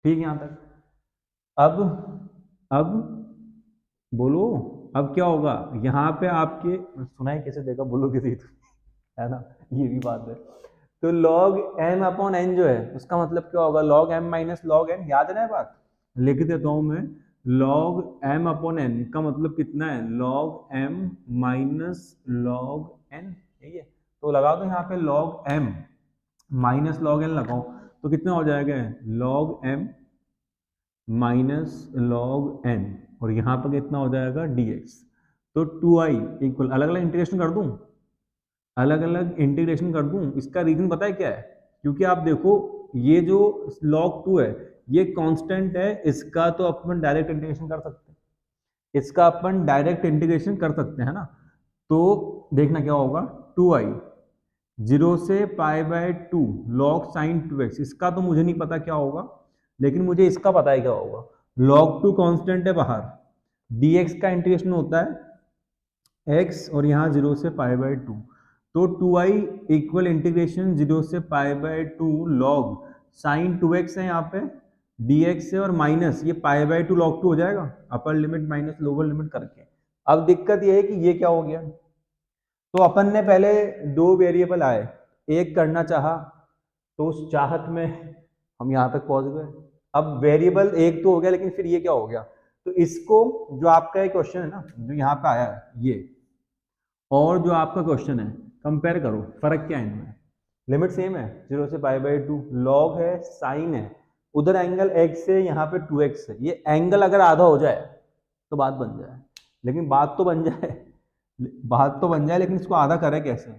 ठीक है यहाँ तक। अब बोलो, अब क्या होगा, यहाँ पे आपके सुनाई कैसे देगा, बोलो किसी तो, है ना, ये भी बात है। तो log m अपॉन n जो है उसका मतलब क्या होगा, log m minus log n, याद है ना ये बात, लिख देता हूं मैं। log m अपॉन n का मतलब कितना है, log m minus log n, ठीक है। तो लगा दो यहाँ पे log m minus log n लगाओ तो कितना हो जाएगा, log m minus log n, और यहाँ पर कितना हो जाएगा dx। तो 2i इक्वल, अलग अलग इंटीग्रेशन कर दूं, अलग अलग इंटीग्रेशन कर दूं, इसका रीजन पता है क्या है, क्योंकि आप देखो ये जो log 2 है ये कांस्टेंट है, इसका तो अपन डायरेक्ट इंटीग्रेशन कर सकते हैं, इसका अपन डायरेक्ट इंटीग्रेशन कर सकते हैं ना। तो देखना क्या होगा, 2i 0 से pi by 2 log sin 2x, इसका तो मुझे नहीं पता क्या होगा, लेकिन मुझे इसका पता है क्या होगा, log 2 कांस्टेंट है बाहर, dx का इंटीग्रेशन होता है x और यहाँ 0 से पाई बाय 2, तो 2i इक्वल इंटीग्रेशन 0 से pi by 2 log sin 2x है यहाँ पे, dx है और माइनस ये पाई बाय 2 log 2 हो जाएगा, अपर लिमिट माइनस लोअर लिमिट करके। अब दिक्कत ये है कि ये क्या हो गया, तो अपन ने पहले दो वेरिएबल आए, एक करना चाहा तो उस चाहत में हम यहाँ तक पहुंच गए, अब वेरिएबल एक तो हो गया, लेकिन फिर ये क्या हो गया, तो इसको जो आपका एक क्वेश्चन है ना जो यहाँ पे आया है ये, और जो आपका क्वेश्चन है कंपेयर करो, फर्क क्या है इनमें, लिमिट सेम है 0 से पाई बाय 2, लॉग है, साइन है, उधर एंगल x है, यहाँ पे 2x है, ये एंगल अगर आधा हो जाए तो बात बन जाए, लेकिन बात तो बन जाए, बात तो बन जाए, लेकिन इसको आधा करे कैसे,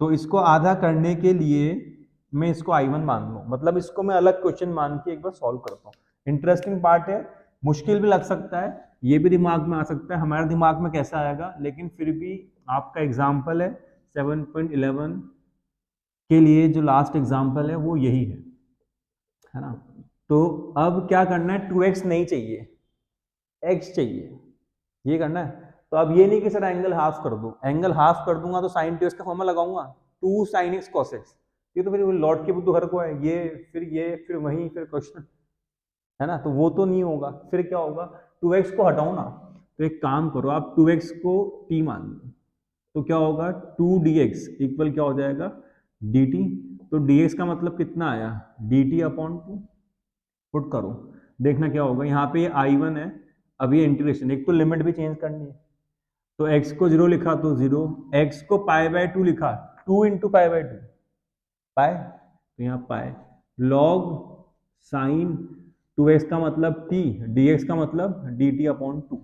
तो इसको आधा करने के लिए मैं इसको I1 मान लूँ, मतलब इसको मैं अलग क्वेश्चन मान के एक बार सॉल्व करता हूँ। इंटरेस्टिंग पार्ट है, मुश्किल भी लग सकता है, ये भी दिमाग में आ सकता है, हमारे दिमाग में कैसा आएगा, लेकिन फिर भी आपका एग्जाम्पल है 7.11 के लिए, जो लास्ट एग्जाम्पल है वो यही है ना। तो अब क्या करना है, 2x नहीं चाहिए, x चाहिए, ये करना है। तो अब ये नहीं कि सर एंगल हाफ कर दो, एंगल हाफ कर दूंगा तो साइन 2x का फॉर्मूला लगाऊंगा, 2 sin x cos x, ये तो फिर लौट के बुद्धू घर को है, ये फिर वहीं फिर क्वेश्चन है ना, तो वो तो नहीं होगा, फिर क्या होगा, 2x को हटाओ ना, तो एक काम करो आप 2x को t मान लो, तो क्या होगा 2dx इक्वल क्या हो जाएगा dt, तो dx का मतलब कितना आया dt अपॉन 2, पुट करो, देखना क्या होगा, यहाँ पे ये I1 है, अब ये इंटीग्रेशन, एक तो लिमिट भी चेंज करनी है, तो x को 0 लिखा तो 0, x को पाई बाय 2 लिखा, 2 इंटू पाई बाय 2 पाई, तो यहाँ पाई log साइन 2x का मतलब t, dx का मतलब dt अपॉन 2,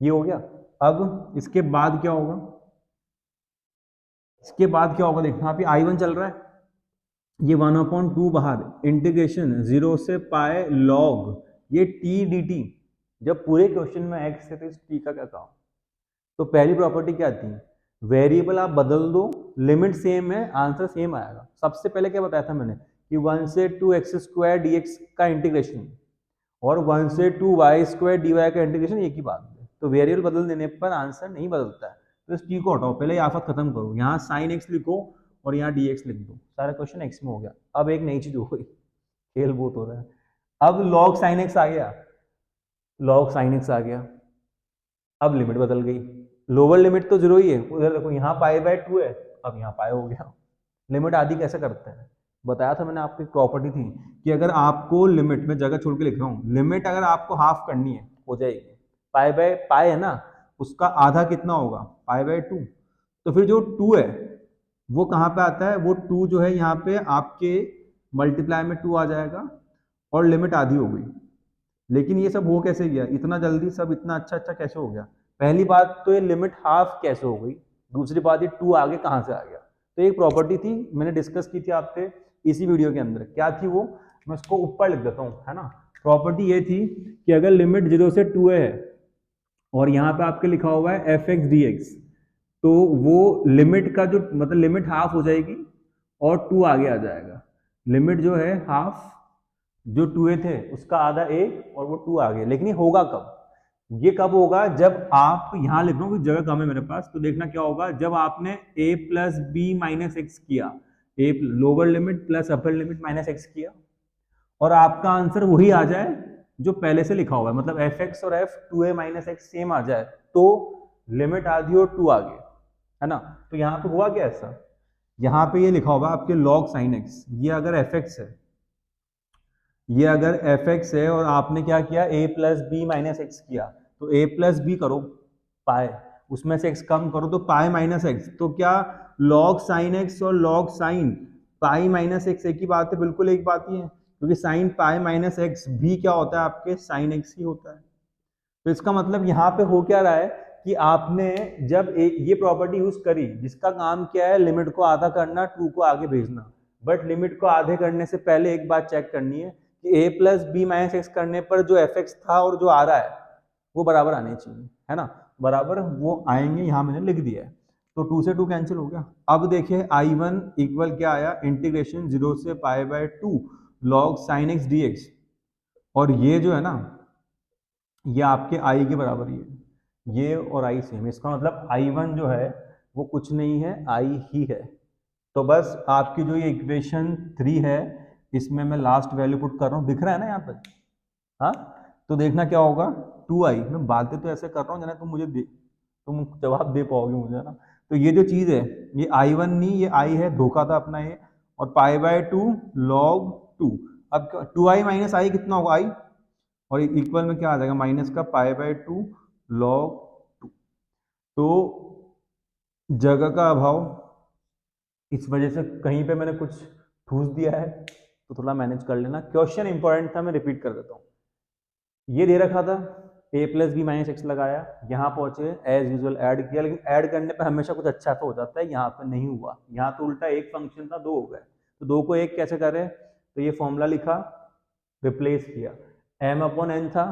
ये हो गया। अब इसके बाद क्या होगा, इसके बाद क्या होगा, देखना यहाँ पे I1 चल रहा है, ये 1/2 बाहर, इंटीग्रेशन 0 से पाए log ये t dt, जब पूरे क्वेश्चन में x है तो इस t का क्या काम, तो पहली प्रॉपर्टी क्या थी, वेरिएबल आप बदल दो, लिमिट सेम है, आंसर सेम आएगा। सबसे पहले क्या बताया था मैंने कि 1 से 2x² dx का इंटीग्रेशन और 1 से 2y² dy का इंटीग्रेशन एक ही बात है, तो वेरिएबल बदल देने पर आंसर नहीं बदलता है, तो इस t को हटाओ, पहले आफत खत्म करो, यहाँ sin x लिखो और यहाँ dx लिख दो, सारा क्वेश्चन x में हो गया। अब एक नई चीज हो गई, खेल बहुत हो रहा है, अब log sin x आ गया, log sin x आ गया, अब लिमिट बदल गई, लोअर लिमिट तो 0 ही है, उधर देखो यहाँ पाई बाय 2 है, अब यहाँ पाई हो गया, लिमिट आधी कैसे करते हैं, बताया था मैंने आपको, एक प्रॉपर्टी थी कि अगर आपको लिमिट में जगह छोड़ के लिख रहा हूँ, लिमिट अगर आपको हाफ करनी है हो जाएगी, पाई बाय पाई है ना, उसका आधा कितना होगा पाई बाय 2, तो फिर जो 2 है वो कहाँ पे आता है, वो 2 जो है यहाँ पे आपके मल्टीप्लाई में 2 आ जाएगा और लिमिट आधी हो गई। लेकिन ये सब हो कैसे गया इतना जल्दी, सब इतना अच्छा अच्छा कैसे हो गया, पहली बात तो ये लिमिट हाफ कैसे हो गई, दूसरी बात ये 2 आगे कहाँ से आ गया, तो एक प्रॉपर्टी थी मैंने डिस्कस की थी आपसे इसी वीडियो के अंदर, क्या थी वो, मैं उसको ऊपर लिख देता हूँ, है ना। प्रॉपर्टी ये थी कि अगर लिमिट 0 से 2a है और यहाँ पे आपके लिखा हुआ है fx dx, तो वो लिमिट का जो मतलब लिमिट हाफ हो जाएगी और 2 आगे आ जाएगा, लिमिट जो है हाफ, जो 2a थे उसका आधा a और वो 2 आ गए, लेकिन ये होगा कब, ये कब होगा जब आप यहाँ लिख रहा हूँ, जगह कम है मेरे पास, तो देखना क्या होगा, जब आपने a plus B minus x किया, a lower limit plus upper limit minus x किया, और आपका आंसर वही आ जाए जो पहले से लिखा हुआ है, मतलब एफ एक्स और F 2a minus x same आ जाए, तो लिमिट आधी और 2 आगे, है ना। तो यहाँ पे हुआ क्या ऐसा, यहाँ पे ये लिखा होगा आपके log sin x, ये अगर fx है, ये अगर fx है और आपने क्या किया a plus B minus x किया, तो a प्लस बी करो पाए, उसमें से x कम करो तो पाई माइनस एक्स, तो क्या log sin x और log sin पाई माइनस एक्स एक ही बात है, बिल्कुल एक बात ही है, क्योंकि sin पाई माइनस एक्स भी क्या होता है आपके sin x ही होता है। तो इसका मतलब यहाँ पे हो क्या रहा है कि आपने जब ये प्रॉपर्टी यूज करी जिसका काम क्या है लिमिट को आधा करना, 2 को आगे भेजना, बट लिमिट को आधे करने से पहले एक बात चेक करनी है कि a plus B minus X करने पर जो fx था और जो आ रहा है वो बराबर आने चाहिए, है ना, बराबर वो आएंगे, यहाँ मैंने लिख दिया है। तो 2 से 2 कैंसिल हो गया। अब देखिए I1 इक्वल क्या आया, इंटीग्रेशन 0 से pi by 2 log sin x dx, और ये जो है ना ये आपके i के बराबर ही है, ये और i सेम, इसका मतलब I1 जो है वो कुछ नहीं है, i ही है। तो बस आपकी जो ये इक्वेशन 3 है इसमें मैं लास्ट वैल्यू पुट कर रहा हूँ, दिख रहा है ना यहाँ पर, हाँ। तो देखना क्या होगा 2i, मैं बातें तो ऐसे कर रहा हूँ जना तुम जवाब दे पाओगे मुझे, ना। तो ये जो चीज है ये I1 नहीं, ये i है, धोखा था अपना ये, और पाई बाय 2 log 2, अब 2i माइनस i कितना होगा i, और इक्वल में क्या आ जाएगा माइनस का पाई बाय 2 log 2। तो जगह का अभाव, इस वजह से कहीं पे मैंने कुछ ठूस दिया है तो थोड़ा मैनेज कर लेना। क्वेश्चन इंपॉर्टेंट था, मैं रिपीट कर देता हूँ। ये दे रखा था a plus B minus X लगाया, यहाँ पहुंचे एज यूजुअल ऐड किया, लेकिन ऐड करने पे हमेशा कुछ अच्छा तो हो जाता है, यहाँ पे नहीं हुआ, यहाँ तो उल्टा एक फंक्शन था 2 हो गए, तो 2 को 1 कैसे करें, तो ये फॉर्मूला लिखा, रिप्लेस किया, m अपॉन n था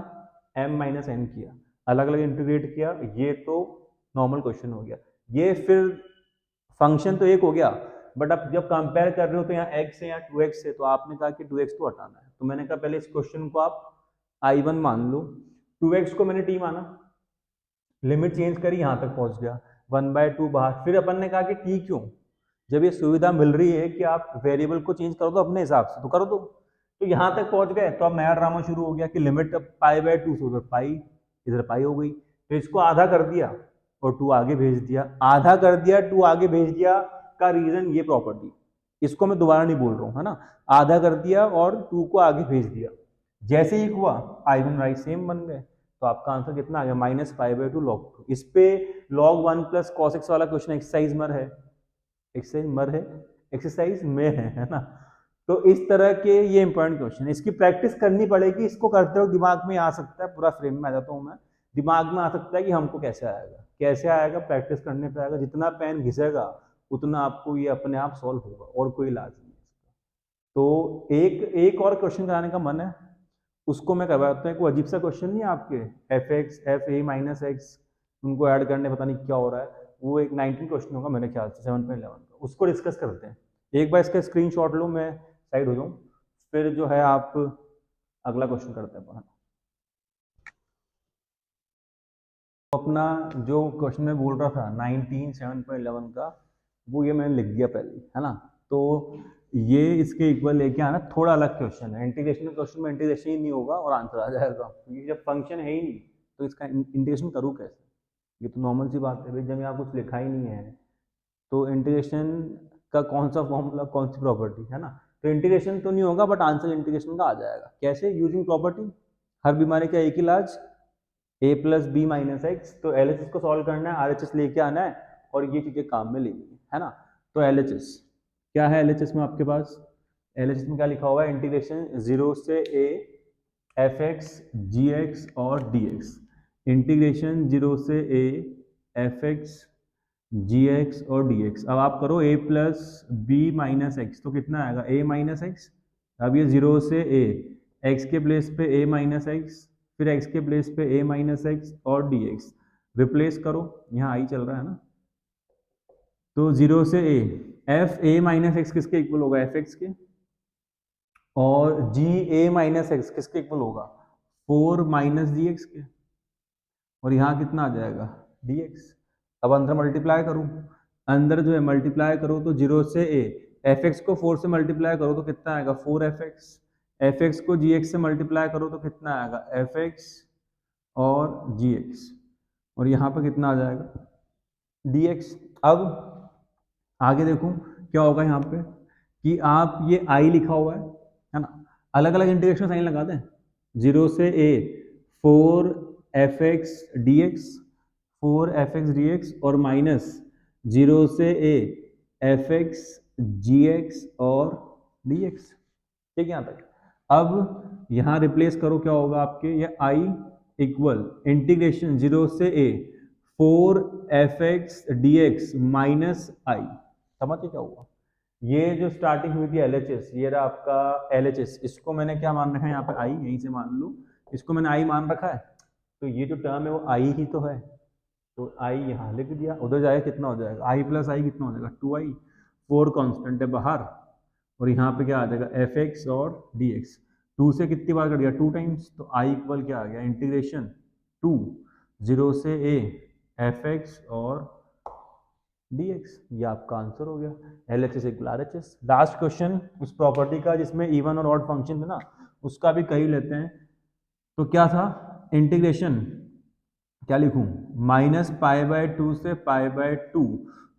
m माइनस n किया, अलग अलग इंटीग्रेट किया, ये तो नॉर्मल क्वेश्चन हो गया। ये फिर फंक्शन तो एक हो गया, बट अब जब कंपेयर कर रहे हो तो यहाँ x है यहाँ 2x है, तो आपने कहा कि 2x तो हटाना है, तो मैंने कहा पहले इस क्वेश्चन को आप I1 मान लो, 2x को मैंने t माना, लिमिट चेंज करी यहाँ तक पहुंच गया, 1/2 बाहर, फिर अपन ने कहा कि t क्यों, जब ये सुविधा मिल रही है कि आप वेरिएबल को चेंज करो तो अपने हिसाब से तो करो, तो यहाँ तक पहुंच गए, तो अब नया ड्रामा शुरू हो गया कि लिमिट पाई बाय 2 से उधर पाई, इधर पाई हो गई, तो इसको आधा कर दिया और 2 आगे भेज दिया, आधा कर दिया 2 आगे भेज दिया का रीजन ये प्रॉपर्टी, इसको मैं दोबारा नहीं बोल रहा हूँ, है ना, आधा कर दिया और 2 को आगे भेज दिया, जैसे ही हुआ I1 और I सेम बन गए, तो आपका आंसर कितना आ गया माइनस पाई बाय 2 log 2। इस पे log 1 प्लस कॉस एक्स वाला क्वेश्चन एक्सरसाइज मर है, एक्सरसाइज में है ना। तो इस तरह के ये इंपॉर्टेंट क्वेश्चन है, इसकी प्रैक्टिस करनी पड़ेगी, इसको करते हो दिमाग में आ सकता है, पूरा फ्रेम में आ जाता हूँ मैं, दिमाग में आ सकता है कि हमको कैसे आएगा, कैसे आएगा, प्रैक्टिस करने पे आएगा, जितना पेन घिसेगा उतना आपको ये अपने आप सॉल्व होगा, और कोई इलाज नहीं है इसका। तो एक और क्वेश्चन कराने का मन है, उसको मैं करवाता हूँ, कोई अजीब सा क्वेश्चन नहीं है आपके, एफ ए माइनस एक्स, उनको ऐड करने पता नहीं क्या हो रहा है, वो एक 19 क्वेश्चन होगा मेरे ख्याल से 7.11 का, उसको डिस्कस करते हैं। एक बार इसका स्क्रीनशॉट लो, मैं साइड हो जाऊँ, फिर जो है आप अगला क्वेश्चन करते हैं। अपना जो क्वेश्चन में बोल रहा था 19 7.11 का, वो ये मैंने लिख दिया पहले, है ना। तो ये इसके इक्वल लेके आना, थोड़ा अलग क्वेश्चन है, इंटीग्रेशन क्वेश्चन में इंटीग्रेशन ही नहीं होगा और आंसर आ जाएगा, क्योंकि जब फंक्शन है ही नहीं तो इसका इंटीग्रेशन करूँ कैसे, ये तो नॉर्मल सी बात है भाई, जब यहाँ कुछ लिखा ही नहीं है तो इंटीग्रेशन का कौन सा फॉर्मूला, कौन सी प्रॉपर्टी, है ना। तो इंटीग्रेशन तो नहीं होगा बट आंसर इंटीग्रेशन का आ जाएगा, कैसे, यूजिंग प्रॉपर्टी, हर बीमारी का एक इलाज a plus B minus X, तो LHS को सॉल्व करना है, RHS लेके आना है और ये चीजें काम में लेनी है ना। तो LHS क्या है, LHS में आपके पास, LHS में क्या लिखा हुआ है, इंटीग्रेशन 0 से a fx gx और dx, इंटीग्रेशन 0 से a fx gx और dx। अब आप करो a plus B minus X, तो कितना आएगा a माइनस एक्स, अब ये 0 से a, x के प्लेस पे a माइनस एक्स, फिर x के प्लेस पे a माइनस एक्स और dx, रिप्लेस करो, यहाँ i चल रहा है ना, तो 0 से a, f a minus x किसके इक्वल होगा, एफ एक्स के, और g a माइनस एक्स किसके इक्वल होगा, 4 माइनस डी एक्स के, और यहाँ कितना आ जाएगा dx। अब अंदर मल्टीप्लाई करूँ, अंदर जो है मल्टीप्लाई करो तो 0 से a, एफ एक्स को 4 से मल्टीप्लाई करो तो कितना आएगा 4fx, एफ एक्स को जी एक्स से मल्टीप्लाई करो तो कितना आएगा एफ एक्स और जी एक्स, और यहाँ पर कितना आ जाएगा dx। अब आगे देखो क्या होगा यहाँ पे कि आप ये i लिखा हुआ है ना, अलग अलग इंटीग्रेशन साइन लगा दें। 0 से a 4f(x) dx, 4f(x) dx और माइनस 0 से a f(x) gx और dx। ठीक है यहाँ तक। अब यहाँ रिप्लेस करो, क्या होगा आपके, ये i इक्वल इंटीग्रेशन 0 से a 4f(x) dx minus i। समझिए क्या हुआ, ये जो स्टार्टिंग हुई थी LHS, ये रहा आपका LHS, इसको मैंने क्या मान रखा है यहाँ पे i, यहीं से मान लो, इसको मैंने i मान रखा है, तो ये जो टर्म है वो i ही तो है, तो i यहाँ लिख दिया, उधर जाएगा कितना हो जाएगा i प्लस i कितना हो जाएगा 2i, 4 कांस्टेंट है बाहर, और यहाँ पे क्या आ जाएगा f(x) और dx, 2 से कितनी बार कट गया 2 टाइम्स, तो i इक्वल क्या आ गया इंटीग्रेशन 2 0 से a f(x) और dx। ये आपका आंसर हो गया, LHS equal RHS। Last question उस प्रॉपर्टी का जिसमें इवन और ऑड फंक्शन थे ना, उसका भी कही लेते हैं। तो क्या था, इंटीग्रेशन क्या लिखूं, -π/2 से π/2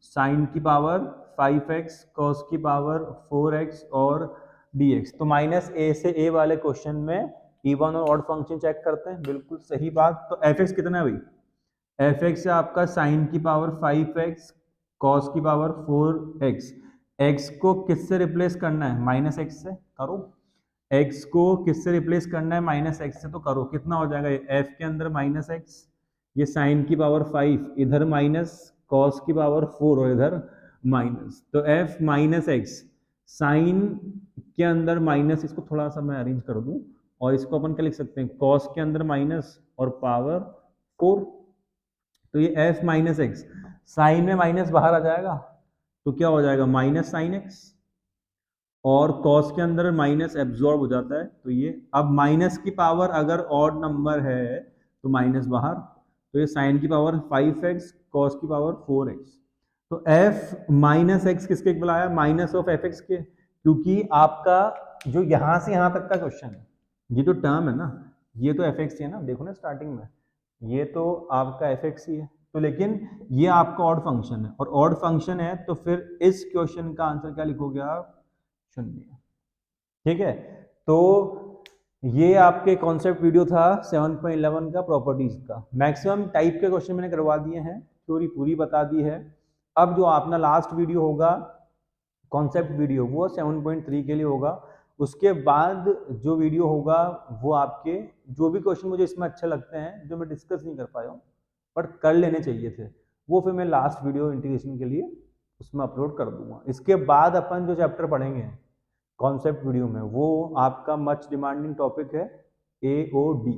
साइन की पावर 5x कॉस की पावर 4x और dx। तो -a से a वाले क्वेश्चन में इवन और ऑड फंक्शन चेक करते हैं, बिल्कुल सही बात। तो fx कितना है भाई, fx है आपका साइन की पावर 5x कॉस की पावर 4x, x को किससे रिप्लेस करना है, -x से करो, x को किससे रिप्लेस करना है, -x से, तो करो, कितना हो जाएगा, f के अंदर -x, ये साइन की पावर 5 इधर माइनस कॉस की पावर 4 और इधर माइनस, तो f -x साइन के अंदर माइनस, इसको थोड़ा सा मैं अरेंज कर दूं, और इसको अपन क्या लिख सकते हैं, कॉस के अंदर माइनस और पावर 4, तो ये f -x साइन में माइनस बाहर आ जाएगा, तो क्या हो जाएगा माइनस साइन एक्स, और कॉस के अंदर माइनस एब्जॉर्ब हो जाता है, तो ये अब माइनस की पावर अगर ऑड नंबर है तो माइनस बाहर, तो ये साइन की पावर 5x कॉस की पावर 4x, तो f -x किसके इक्वल आया, माइनस ऑफ एफ एक्स के, क्योंकि आपका जो यहां से यहां तक का क्वेश्चन है, ये जो टर्म है ना, ये तो एफ एक्स ही है ना, देखो ना स्टार्टिंग में, ये तो आपका एफ एक्स ही है, तो लेकिन ये आपका ऑड फंक्शन है, और ऑड फंक्शन है तो फिर इस क्वेश्चन का आंसर क्या लिखोगे आप, 0। ठीक है, तो ये आपके कॉन्सेप्ट वीडियो था 7.11 का प्रॉपर्टीज का। मैक्सिमम टाइप के क्वेश्चन मैंने करवा दिए हैं, थ्योरी पूरी बता दी है। अब जो अपना लास्ट वीडियो होगा कॉन्सेप्ट वीडियो, वो 7.3 के लिए होगा। उसके बाद जो वीडियो होगा वो आपके जो भी क्वेश्चन मुझे इसमें अच्छे लगते हैं, जो मैं डिस्कस नहीं कर पाया हूँ बट कर लेने चाहिए थे, वो फिर मैं लास्ट वीडियो इंटीग्रेशन के लिए उसमें अपलोड कर दूंगा। इसके बाद अपन जो चैप्टर पढ़ेंगे कॉन्सेप्ट वीडियो में, वो आपका मच डिमांडिंग टॉपिक है AOD,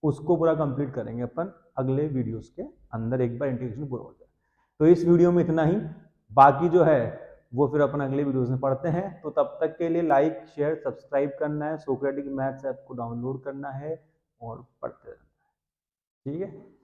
उसको पूरा कंप्लीट करेंगे अपन अगले वीडियोस के अंदर, एक बार इंटीग्रेशन पूरा हो जाए। तो इस वीडियो में इतना ही, बाकी जो है वो फिर अपन अगले वीडियोस में पढ़ते हैं। तो तब तक के लिए लाइक शेयर सब्सक्राइब करना है, सोक्रेटिक मैथ्स ऐप को डाउनलोड करना है और पढ़ते रहना है। ठीक है।